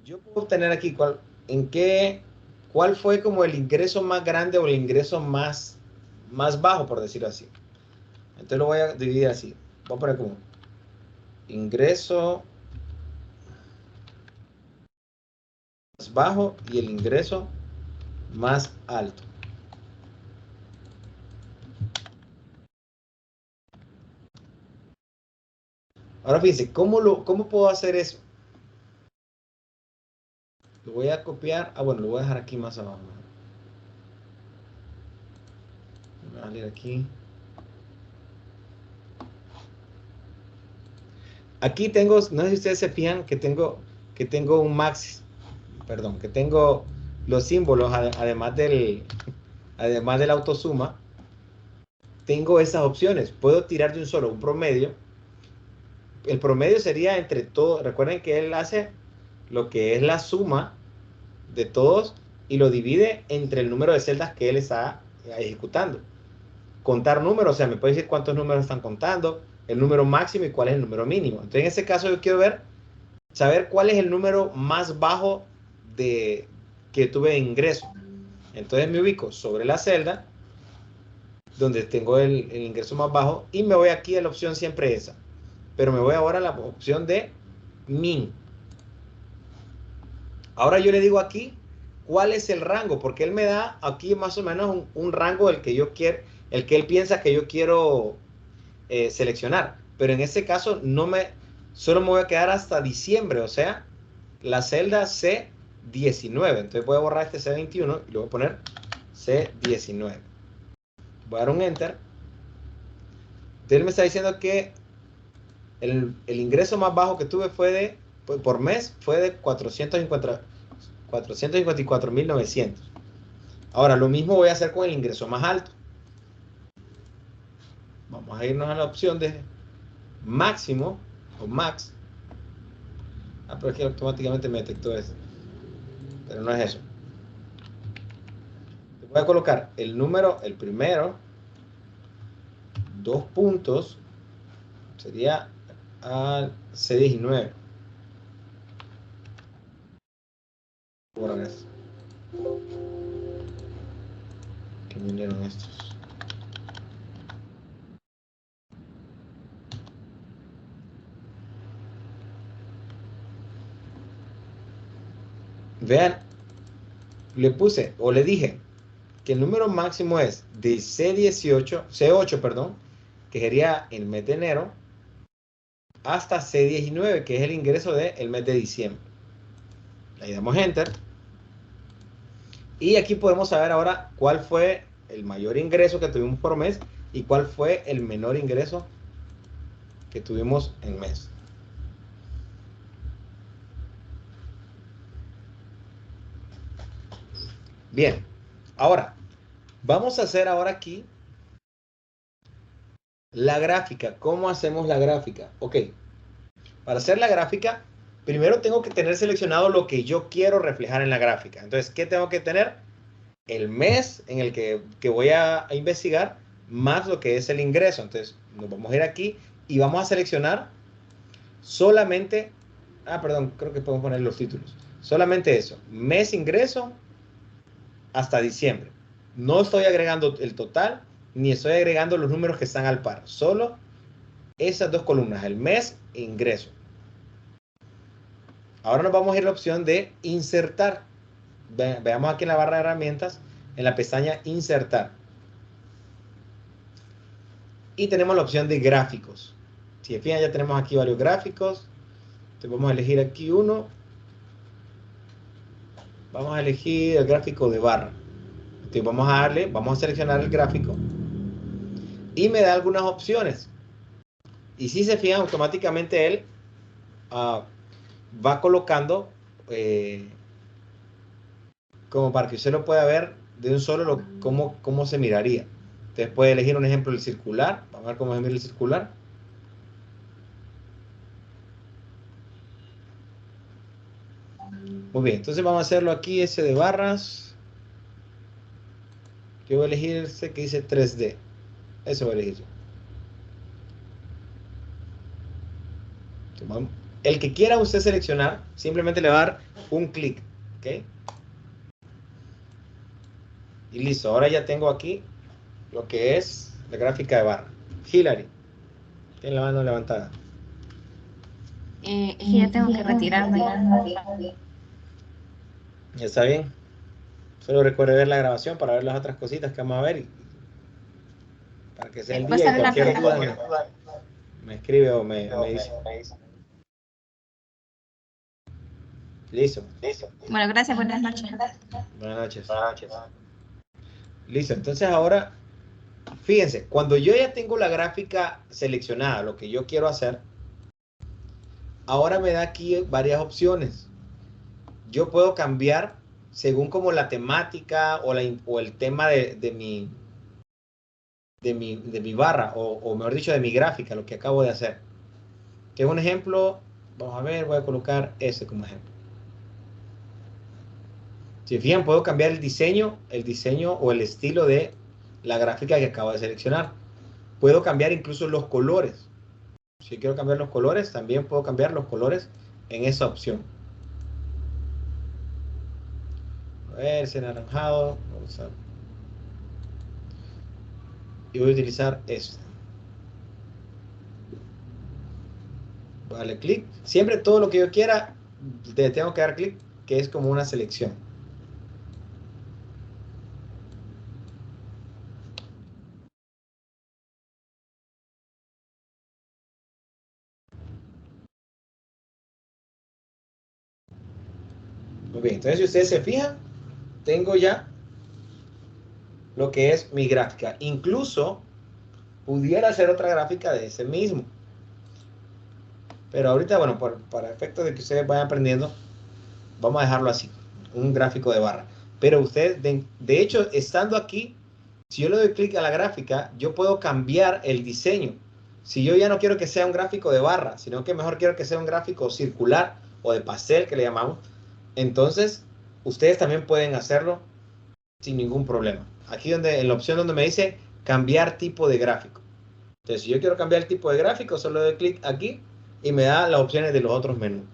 yo puedo obtener aquí cuál fue como el ingreso más grande o el ingreso más bajo, por decirlo así. Entonces lo voy a dividir así. Voy a poner como ingreso más bajo y el ingreso más alto. Ahora fíjense, ¿cómo puedo hacer eso? Lo voy a copiar. Bueno, lo voy a dejar aquí más abajo. Voy a salir aquí. Aquí tengo, no sé si ustedes se fijan que tengo un max, perdón, que tengo los símbolos, además de la autosuma, tengo esas opciones. Puedo tirar de un solo un promedio. El promedio sería entre todos. Recuerden que él hace lo que es la suma de todos y lo divide entre el número de celdas que él está ejecutando. Contar números, o sea, me puede decir cuántos números están contando, el número máximo y cuál es el número mínimo. Entonces, en este caso yo quiero saber cuál es el número más bajo que tuve de ingreso. Entonces me ubico sobre la celda donde tengo el ingreso más bajo y me voy aquí a la opción siempre esa. pero me voy ahora a la opción de min. Ahora yo le digo aquí cuál es el rango, porque él me da aquí más o menos un rango del que yo quiero, el que él piensa que yo quiero seleccionar. Pero en este caso solo me voy a quedar hasta diciembre, o sea, la celda C19. Entonces voy a borrar este C21 y le voy a poner C19. Voy a dar un enter. Entonces él me está diciendo que el ingreso más bajo que tuve fue por mes fue de 454.900. Ahora, lo mismo voy a hacer con el ingreso más alto. Vamos a irnos a la opción de máximo o max. Pero es que automáticamente me detectó eso. Pero no es eso. Voy a colocar el número, el primero, 2 puntos, sería al C19. Borrar eso. ¿Qué vinieron estos? Vean, le puse o le dije que el número máximo es de C8, perdón, que sería el mes de enero, hasta C19, que es el ingreso del mes de diciembre. Le damos enter. Y aquí podemos saber ahora cuál fue el mayor ingreso que tuvimos por mes y cuál fue el menor ingreso que tuvimos en mes. Bien, ahora vamos a hacer ahora aquí la gráfica. ¿Cómo hacemos la gráfica? Ok, para hacer la gráfica, primero tengo que tener seleccionado lo que yo quiero reflejar en la gráfica. Entonces, ¿qué tengo que tener? El mes en el que voy a investigar, más lo que es el ingreso. Entonces, nos vamos a ir aquí y vamos a seleccionar solamente, perdón, creo que podemos poner los títulos. Solamente eso, mes ingreso hasta diciembre. No estoy agregando el total, ni estoy agregando los números que están al par. Solo esas dos columnas, el mes e ingreso. Ahora nos vamos a ir a la opción de insertar. Veamos aquí en la barra de herramientas, en la pestaña insertar. Y tenemos la opción de gráficos. Si se fijan, ya tenemos aquí varios gráficos. Entonces vamos a elegir aquí uno. Vamos a elegir el gráfico de barra. Entonces vamos a seleccionar el gráfico. Y me da algunas opciones. Y si se fijan, automáticamente él va colocando como para que usted lo pueda ver de un solo cómo se miraría. Entonces puede elegir un ejemplo del circular. Vamos a ver cómo se mira el circular. Muy bien, entonces vamos a hacerlo aquí, ese de barras. Yo voy a elegir ese que dice 3D. Eso voy a elegir yo. El que quiera usted seleccionar, simplemente le va a dar un clic. ¿Ok? Y listo, ahora ya tengo aquí lo que es la gráfica de barra. Hillary, tiene la mano levantada. Es que ya tengo que retirarme. ¿Ya está bien? Solo recuerde ver la grabación para ver las otras cositas que vamos a ver. Y para que sea el día y cualquier duda me escribe o me dice. Listo. Bueno, gracias, buenas noches. Buenas noches. Listo, entonces ahora, fíjense, cuando yo ya tengo la gráfica seleccionada, lo que yo quiero hacer, ahora me da aquí varias opciones. Yo puedo cambiar según como la temática o el tema de mi barra, o mejor dicho, de mi gráfica, lo que acabo de hacer. Que es un ejemplo, vamos a ver, voy a colocar ese como ejemplo. Si fijan, puedo cambiar el diseño o el estilo de la gráfica que acabo de seleccionar. Puedo cambiar incluso los colores. Si quiero cambiar los colores, también puedo cambiar los colores en esa opción. A ver, ese anaranjado. Y voy a utilizar este. Voy a darle clic. Siempre todo lo que yo quiera, le tengo que dar clic, que es como una selección. Muy bien, entonces si ustedes se fijan, tengo ya lo que es mi gráfica. Incluso pudiera hacer otra gráfica de ese mismo. Pero ahorita, bueno, para efectos de que ustedes vayan aprendiendo, vamos a dejarlo así, un gráfico de barra. Pero ustedes, de hecho, estando aquí, si yo le doy clic a la gráfica, yo puedo cambiar el diseño. Si yo ya no quiero que sea un gráfico de barra, sino que mejor quiero que sea un gráfico circular o de pastel, que le llamamos, entonces ustedes también pueden hacerlo sin ningún problema. Aquí en la opción donde me dice cambiar tipo de gráfico. Entonces, si yo quiero cambiar el tipo de gráfico, solo doy clic aquí y me da las opciones de los otros menús.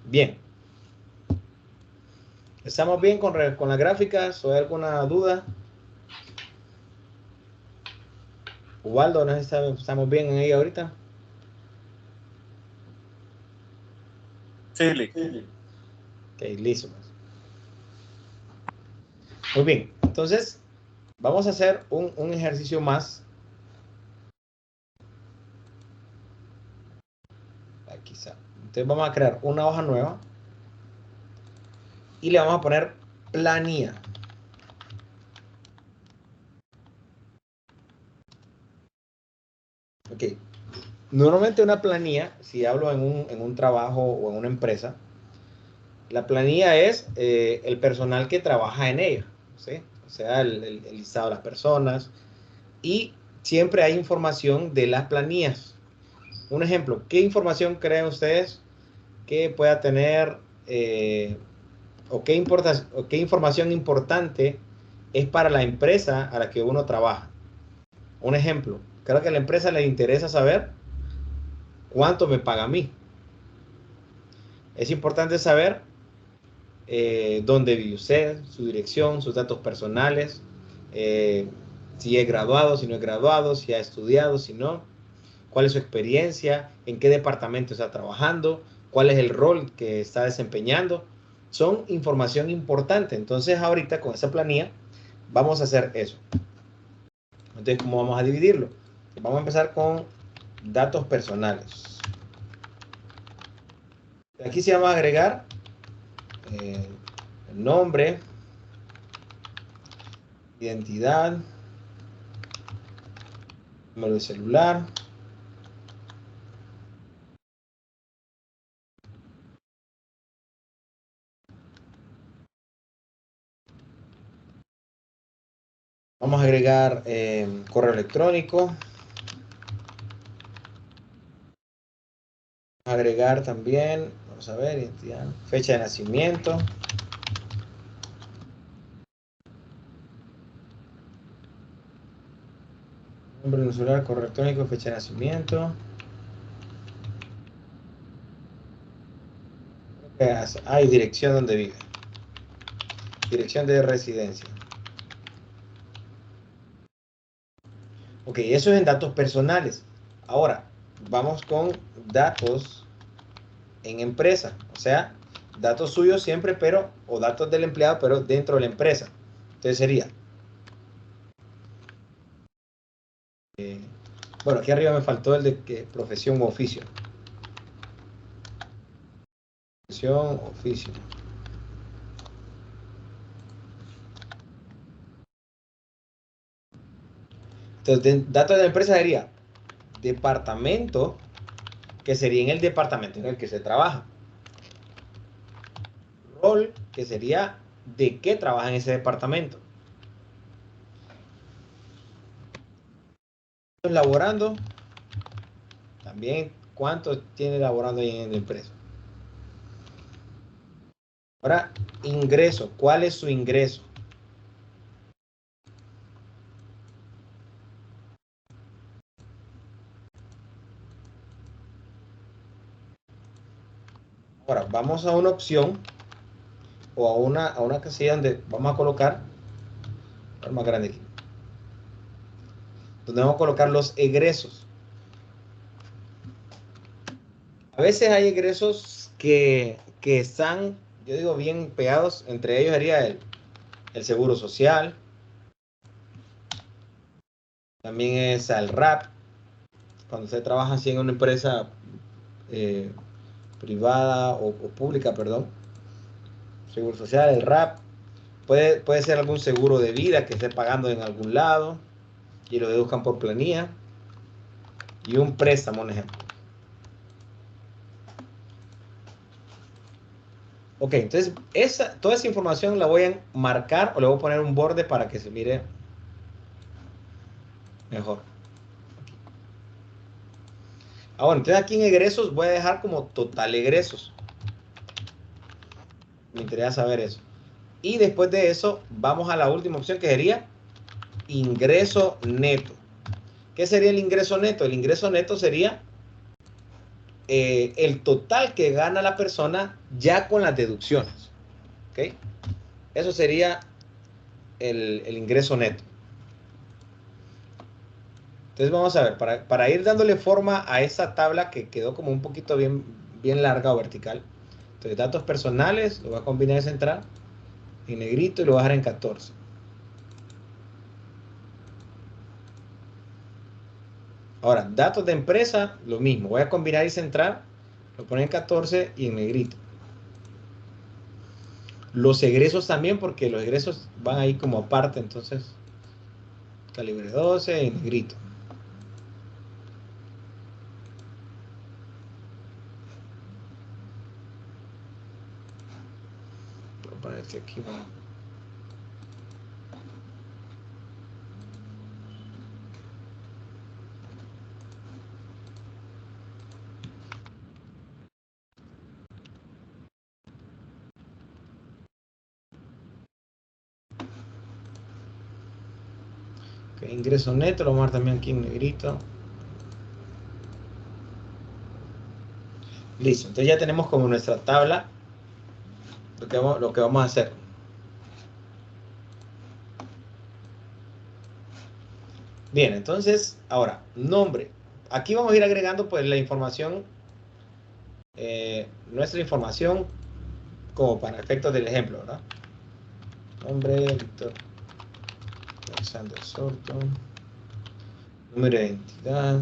Bien. ¿Estamos bien con las gráficas o hay alguna duda? Ubaldo, ¿no estamos bien en ella ahorita? Sí, Lick. Ok, listo. Muy bien, entonces vamos a hacer un ejercicio más. Aquí está. Entonces vamos a crear una hoja nueva y le vamos a poner planilla. Ok. Normalmente una planilla, si hablo en un trabajo o en una empresa, la planilla es el personal que trabaja en ella, ¿sí? O sea, el listado de las personas. Y siempre hay información de las planillas. Un ejemplo, ¿qué información creen ustedes que pueda tener o qué información importante es para la empresa a la que uno trabaja? Un ejemplo, creo que a la empresa le interesa saber cuánto me paga a mí. Es importante saber dónde vive usted, su dirección, sus datos personales, si es graduado, si no es graduado, si ha estudiado, si no, cuál es su experiencia, en qué departamento está trabajando, cuál es el rol que está desempeñando. Son información importante. Entonces ahorita con esa planilla vamos a hacer eso. Entonces, ¿cómo vamos a dividirlo? Vamos a empezar con datos personales. Aquí se va a agregar el nombre, identidad, número de celular, vamos a agregar correo electrónico, vamos a agregar también, vamos a ver, identidad, fecha de nacimiento, nombre del celular, correo electrónico, fecha de nacimiento. Y dirección donde vive. Dirección de residencia. Ok, eso es en datos personales. Ahora, vamos con datos en empresa. O sea, datos suyos siempre, pero, o datos del empleado, pero dentro de la empresa. Entonces sería. Bueno, aquí arriba me faltó el de que profesión o oficio. Profesión, oficio. Entonces, datos de la empresa sería departamento, que sería en el departamento en el que se trabaja. Rol, que sería de qué trabaja en ese departamento. Laborando, también cuánto tiene laborando ahí en la empresa. Ahora, ingreso, ¿cuál es su ingreso? Ahora, vamos a una opción o a una casilla donde vamos a colocar, más grande aquí, donde vamos a colocar los egresos. A veces hay egresos que están, yo digo, bien pegados. Entre ellos sería el seguro social. También es el RAP. Cuando usted trabaja así en una empresa privada o pública, perdón. Seguro social, el RAP. Puede ser algún seguro de vida que esté pagando en algún lado y lo deduzcan por planilla. Y un préstamo, un ejemplo. Ok, entonces toda esa información la voy a marcar o le voy a poner un borde para que se mire mejor. Ahora, entonces aquí en egresos voy a dejar como total egresos. Me interesa saber eso. Y después de eso vamos a la última opción que sería ingreso neto. ¿Qué sería el ingreso neto? El ingreso neto sería el total que gana la persona ya con las deducciones. ¿Ok? Eso sería el ingreso neto. Entonces vamos a ver, para ir dándole forma a esa tabla que quedó como un poquito bien larga o vertical. Entonces datos personales, lo voy a combinar y centrar en negrito y lo voy a dejar en 14. Ahora, datos de empresa, lo mismo. Voy a combinar y centrar, lo pongo en 14 y en negrito. Los egresos también, porque los egresos van ahí como aparte, entonces calibre 12 en negrito. Voy a poner este aquí, bueno. Okay, ingreso neto, lo vamos a dar también aquí en negrito. Listo, entonces ya tenemos como nuestra tabla lo que vamos a hacer. Bien, entonces, ahora, nombre. Aquí vamos a ir agregando pues la información, nuestra información como para efectos del ejemplo, ¿verdad? Nombre, Víctor Alexander Soto. Número de identidad.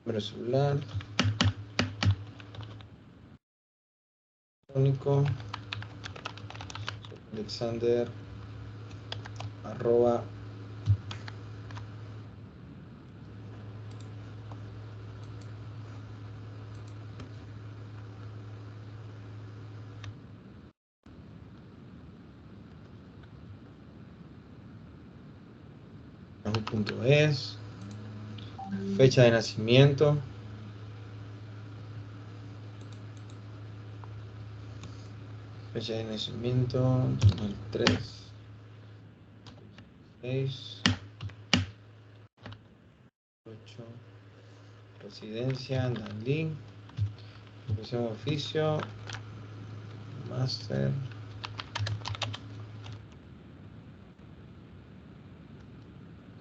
Número de celular. Electrónico. Alexander @ .es. Fecha de nacimiento. Fecha de nacimiento 2003. 6. 8. Residencia, Danlí. Profesión, oficio. Máster.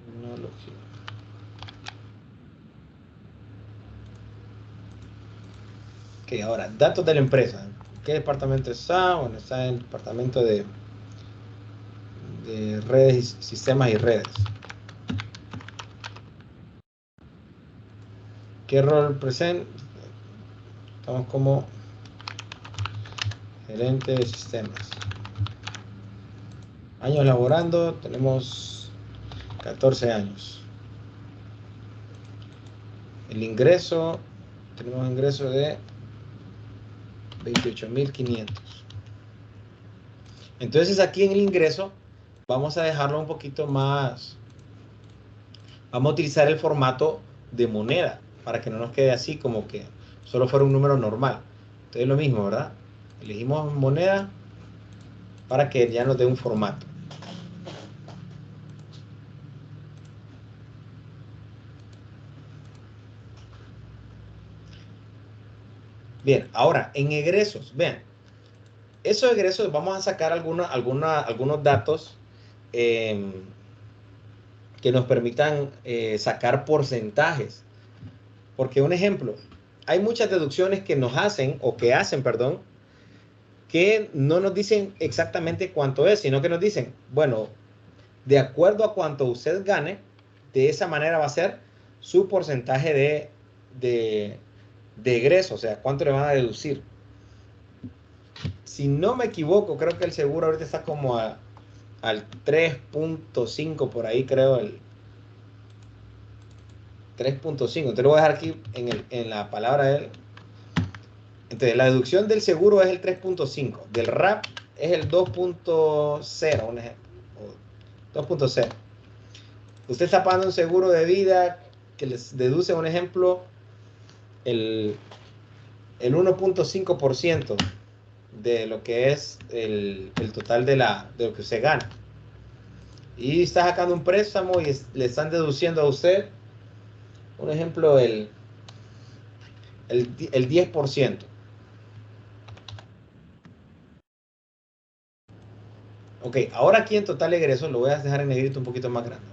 Tecnología. Ok, ahora, datos de la empresa. ¿Qué departamento está? Bueno, está en el departamento de redes, sistemas y redes. ¿Qué rol presenta? Estamos como gerente de sistemas. Años laborando, tenemos 14 años. El ingreso, tenemos un ingreso de 28.500. Entonces aquí en el ingreso vamos a dejarlo un poquito más, vamos a utilizar el formato de moneda para que no nos quede así como que solo fuera un número normal. Entonces lo mismo, ¿verdad? Elegimos moneda para que ya nos dé un formato. Bien, ahora, en egresos, vean, esos egresos vamos a sacar algunos datos que nos permitan sacar porcentajes. Porque un ejemplo, hay muchas deducciones que nos hacen, o que hacen, perdón, que no nos dicen exactamente cuánto es, sino que nos dicen, bueno, de acuerdo a cuánto usted gane, de esa manera va a ser su porcentaje de egreso, o sea, cuánto le van a deducir. Si no me equivoco, creo que el seguro ahorita está como al 3.5 por ahí, creo, el 3.5. Te lo voy a dejar aquí en la palabra de él. Entonces, la deducción del seguro es el 3.5. Del RAP es el 2.0, un ejemplo. 2.0. Usted está pagando un seguro de vida que les deduce, un ejemplo, el 1.5% de lo que es el total de lo que usted gana. Y está sacando un préstamo y le están deduciendo a usted, un ejemplo, el 10%. Ok, ahora aquí en total egreso lo voy a dejar en negrito un poquito más grande.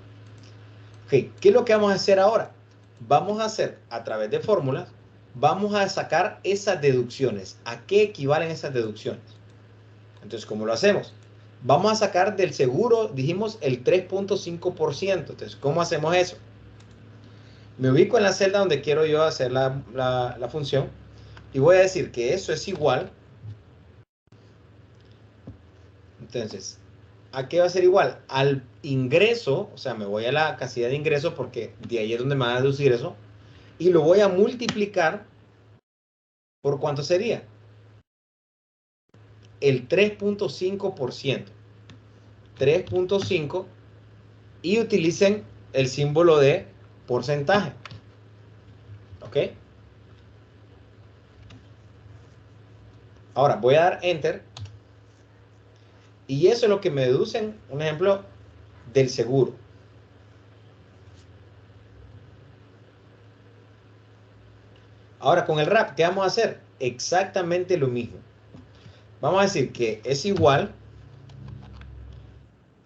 Ok, ¿qué es lo que vamos a hacer ahora? Vamos a hacer, a través de fórmulas, vamos a sacar esas deducciones. ¿A qué equivalen esas deducciones? Entonces, ¿cómo lo hacemos? Vamos a sacar del seguro, dijimos, el 3.5%. Entonces, ¿cómo hacemos eso? Me ubico en la celda donde quiero yo hacer la función y voy a decir que eso es igual. Entonces, ¿a qué va a ser igual? Al ingreso, o sea, me voy a la casilla de ingreso porque de ahí es donde me va a deducir eso, y lo voy a multiplicar por ¿cuánto sería? El 3.5%. 3.5 y utilicen el símbolo de porcentaje. ¿Ok? Ahora voy a dar Enter y eso es lo que me deducen, un ejemplo, del seguro. Ahora con el RAP, ¿qué vamos a hacer? Exactamente lo mismo. Vamos a decir que es igual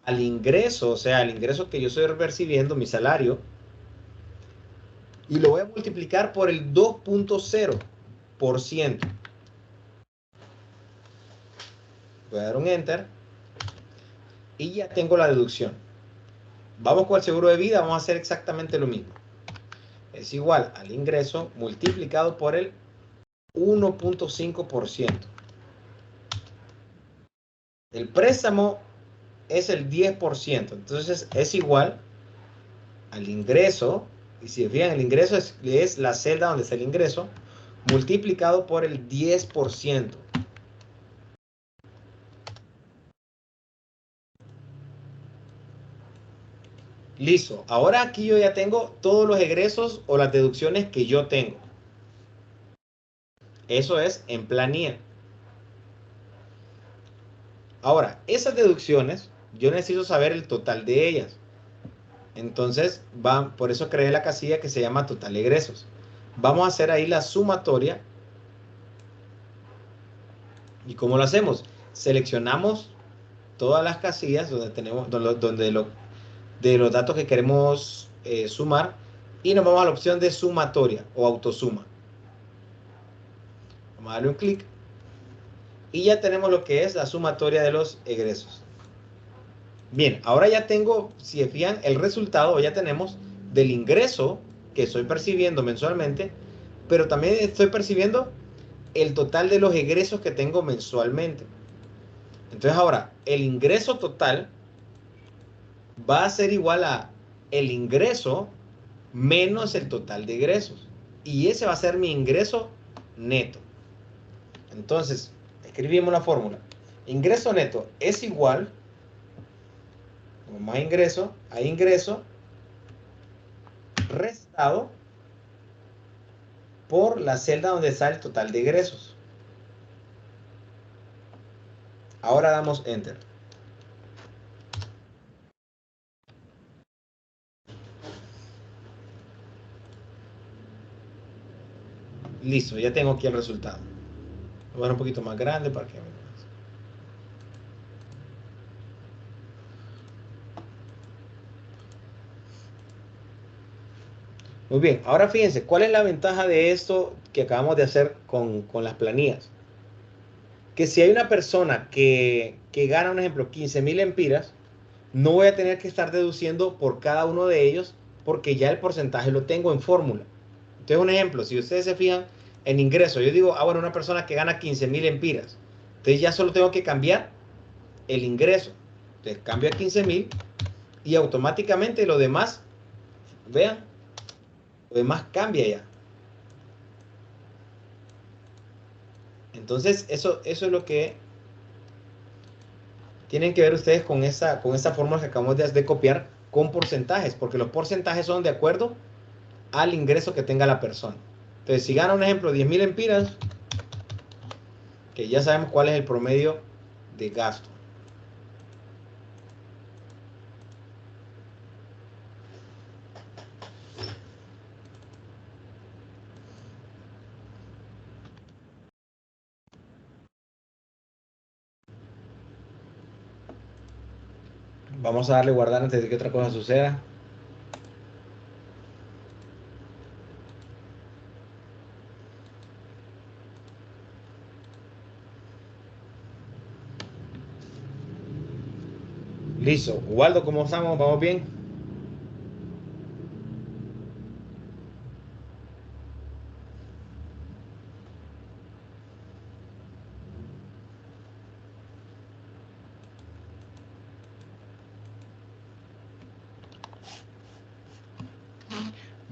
al ingreso, o sea, al ingreso que yo estoy percibiendo, mi salario, y lo voy a multiplicar por el 2.0%. Voy a dar un Enter y ya tengo la deducción. Vamos con el seguro de vida, vamos a hacer exactamente lo mismo. Es igual al ingreso multiplicado por el 1.5%. El préstamo es el 10%, entonces es igual al ingreso, y si fijan, el ingreso es la celda donde está el ingreso, multiplicado por el 10%. Listo, ahora aquí yo ya tengo todos los egresos o las deducciones que yo tengo. Eso es en planilla. Ahora, esas deducciones, yo necesito saber el total de ellas. Entonces, por eso creé la casilla que se llama total egresos. Vamos a hacer ahí la sumatoria. ¿Y cómo lo hacemos? Seleccionamos todas las casillas donde tenemos, de los datos que queremos sumar y nos vamos a la opción de sumatoria o autosuma. Vamos a darle un clic y ya tenemos lo que es la sumatoria de los egresos. Bien, ahora ya tengo, si se fijan, el resultado, ya tenemos del ingreso que estoy percibiendo mensualmente, pero también estoy percibiendo el total de los egresos que tengo mensualmente. Entonces ahora, el ingreso total va a ser igual a el ingreso menos el total de egresos. Y ese va a ser mi ingreso neto. Entonces, escribimos la fórmula. Ingreso neto es igual, más ingreso, a ingreso restado por la celda donde está el total de egresos. Ahora damos Enter. Listo, ya tengo aquí el resultado. Voy a ver un poquito más grande para que vean. Muy bien, ahora fíjense, ¿cuál es la ventaja de esto que acabamos de hacer con las planillas? Que si hay una persona que gana, un ejemplo, 15,000 empiras, no voy a tener que estar deduciendo por cada uno de ellos porque ya el porcentaje lo tengo en fórmula. Entonces, un ejemplo, si ustedes se fijan en ingreso, yo digo, bueno, una persona que gana 15,000 empiras, entonces ya solo tengo que cambiar el ingreso. Entonces, cambio a 15,000 y automáticamente lo demás, vean, lo demás cambia ya. Entonces, eso es lo que tienen que ver ustedes con esa fórmula que acabamos de copiar con porcentajes, porque los porcentajes son de acuerdo al ingreso que tenga la persona. Entonces, si gana, un ejemplo, 10,000 empiras, que ya sabemos cuál es el promedio de gasto. Vamos a darle guardar antes de que otra cosa suceda. Listo. Waldo, ¿cómo estamos? ¿Vamos bien?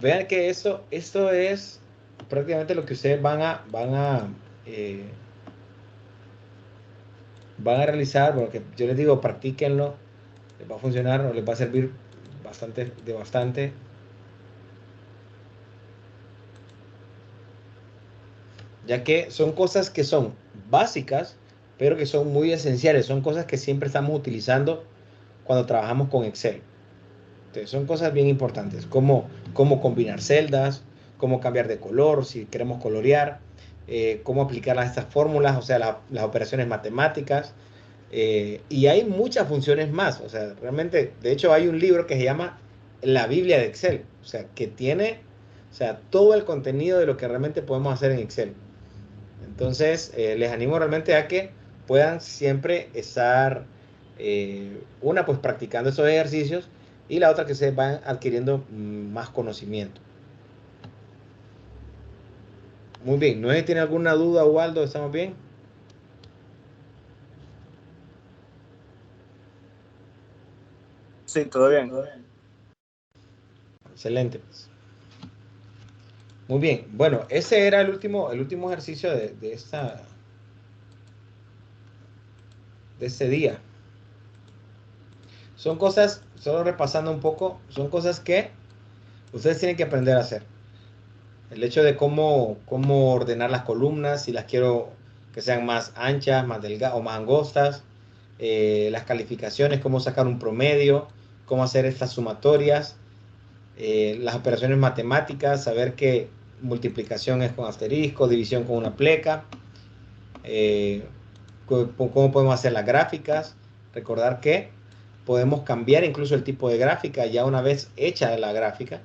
Vean que esto es prácticamente lo que ustedes van a realizar, porque yo les digo, practíquenlo, les va a funcionar o les va a servir bastante. Ya que son cosas que son básicas, pero que son muy esenciales, son cosas que siempre estamos utilizando cuando trabajamos con Excel. Entonces, son cosas bien importantes, como cómo combinar celdas, cómo cambiar de color, si queremos colorear, cómo aplicar estas fórmulas, o sea, las operaciones matemáticas, y hay muchas funciones más, o sea, realmente, de hecho, hay un libro que se llama La Biblia de Excel, o sea, que tiene, o sea, todo el contenido de lo que realmente podemos hacer en Excel. Entonces, les animo realmente a que puedan siempre estar, pues practicando esos ejercicios y la otra que se van adquiriendo más conocimiento. Muy bien, ¿no sé si tiene alguna duda, Waldo? ¿Estamos bien? Sí, todo bien. Excelente. Muy bien, bueno, ese era el último ejercicio de este día. Son cosas, solo repasando un poco, son cosas que ustedes tienen que aprender a hacer. El hecho de cómo ordenar las columnas, si las quiero que sean más anchas, más delgadas o más angostas, las calificaciones, cómo sacar un promedio, cómo hacer estas sumatorias, las operaciones matemáticas, saber que multiplicación es con asterisco, división con una pleca, cómo podemos hacer las gráficas, recordar que podemos cambiar incluso el tipo de gráfica ya una vez hecha la gráfica.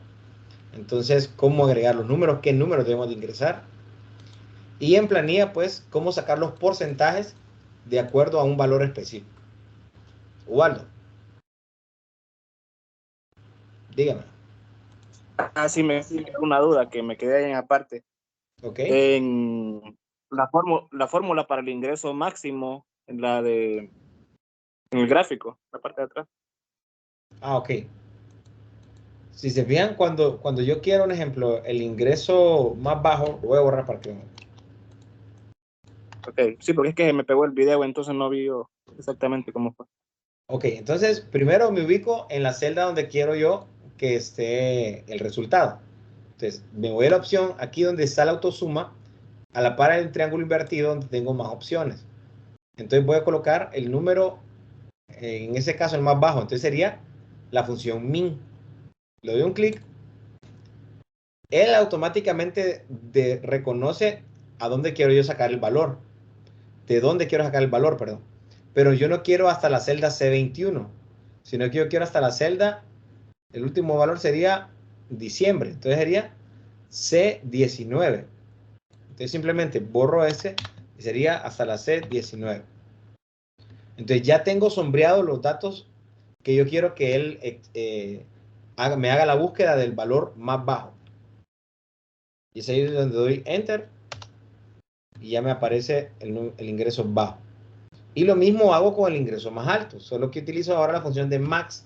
Entonces, cómo agregar los números, qué números debemos de ingresar. Y en planilla, pues, cómo sacar los porcentajes de acuerdo a un valor específico. Ubaldo, dígame. Ah, sí, me quedó una duda que me quedé en aparte. Ok. En la fórmula para el ingreso máximo, en el gráfico, la parte de atrás. Ah, ok. Si se fijan, cuando yo quiero, un ejemplo, el ingreso más bajo, lo voy a borrar para que... Ok, sí, porque es que me pegó el video, entonces no vi exactamente cómo fue. Ok, entonces primero me ubico en la celda donde quiero yo que esté el resultado. Entonces me voy a la opción aquí donde está la autosuma, a la par del triángulo invertido donde tengo más opciones. Entonces voy a colocar el número, en ese caso el más bajo, entonces sería la función min. Le doy un clic. él automáticamente reconoce a dónde quiero yo sacar el valor. De dónde quiero sacar el valor, perdón. Pero yo no quiero hasta la celda C21, sino que yo quiero hasta la celda, el último valor sería diciembre. Entonces sería C19. Entonces simplemente borro ese y sería hasta la C19. Entonces ya tengo sombreados los datos que yo quiero que él me haga la búsqueda del valor más bajo. Y es ahí donde doy Enter y ya me aparece el ingreso bajo. Y lo mismo hago con el ingreso más alto, solo que utilizo ahora la función de max,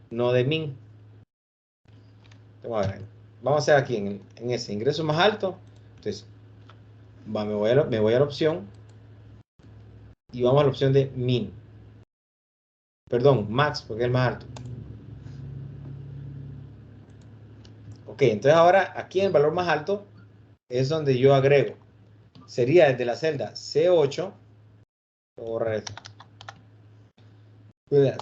no de min. Vamos a hacer aquí en ese ingreso más alto. Entonces, me voy a la opción y vamos a la opción de min. Perdón, max, porque es el más alto. Ok, entonces ahora aquí en el valor más alto es donde yo agrego. Sería desde la celda C8. Voy a borrar esto.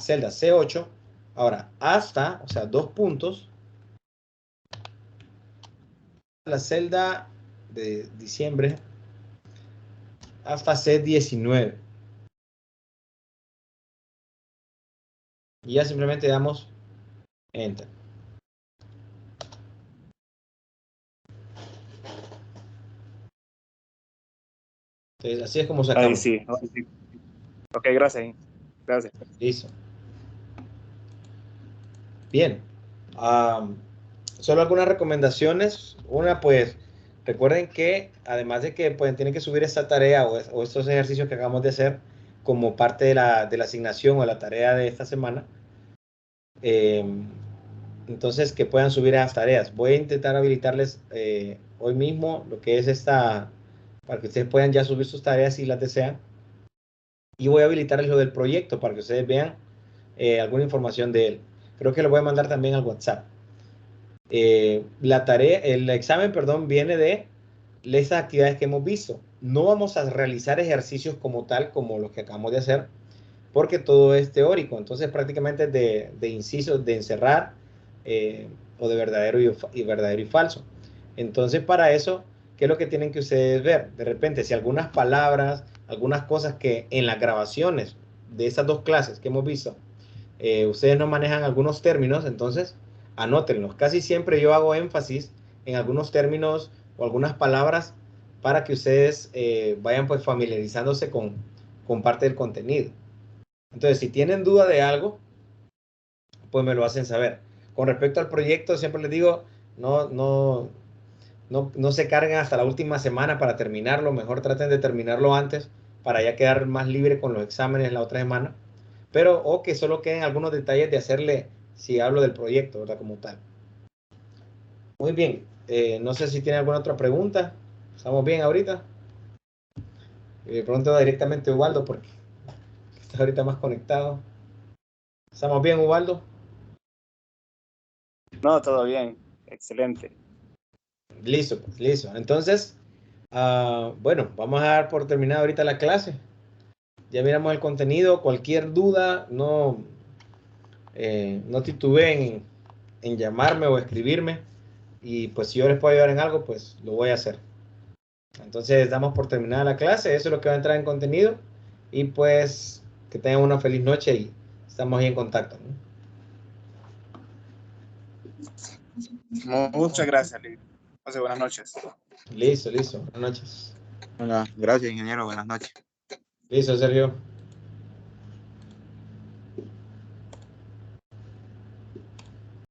Celda C8. Ahora, hasta, o sea, 2 puntos. La celda de diciembre hasta C19. Y ya simplemente damos Enter. Entonces, así es como sacamos. Ahí sí. Ok, gracias. Gracias. Listo. Bien. Solo algunas recomendaciones. Una, pues, recuerden que además de que pues, tienen que subir esta tarea o estos ejercicios que acabamos de hacer como parte de la asignación o la tarea de esta semana, entonces que puedan subir esas tareas. Voy a intentar habilitarles hoy mismo lo que es esta, para que ustedes puedan ya subir sus tareas si las desean. Y voy a habilitarles lo del proyecto para que ustedes vean alguna información de él. Creo que lo voy a mandar también al WhatsApp. El examen, perdón, viene de estas actividades que hemos visto. No vamos a realizar ejercicios como tal, como los que acabamos de hacer, porque todo es teórico. Entonces, prácticamente de incisos, de encerrar, o de verdadero y falso. Entonces, para eso, ¿qué es lo que tienen que ustedes ver? De repente, si algunas palabras, algunas cosas que en las grabaciones de esas 2 clases que hemos visto, ustedes no manejan algunos términos, entonces anótenlos. Casi siempre yo hago énfasis en algunos términos o algunas palabras para que ustedes vayan pues familiarizándose con parte del contenido. Entonces, si tienen duda de algo, pues me lo hacen saber. Con respecto al proyecto, siempre les digo, no se carguen hasta la última semana para terminarlo. Mejor traten de terminarlo antes para ya quedar más libre con los exámenes la otra semana. Pero, o que solo queden algunos detalles de hacerle, si hablo del proyecto, ¿verdad? Como tal. Muy bien. No sé si tienen alguna otra pregunta. ¿Estamos bien ahorita? Pronto directamente Ubaldo, porque está ahorita más conectado. ¿Estamos bien, Ubaldo? No, todo bien. Excelente. Listo, pues, listo. Entonces, bueno, vamos a dar por terminada ahorita la clase. Ya miramos el contenido. Cualquier duda, no titubeen en llamarme o escribirme. Y pues si yo les puedo ayudar en algo, pues lo voy a hacer. Entonces, damos por terminada la clase. Eso es lo que va a entrar en contenido. Y pues, que tengan una feliz noche y estamos ahí en contacto, ¿no? Muchas gracias, Lidia. Buenas noches. Listo. Buenas noches. Hola, gracias, ingeniero. Buenas noches. Listo, Sergio.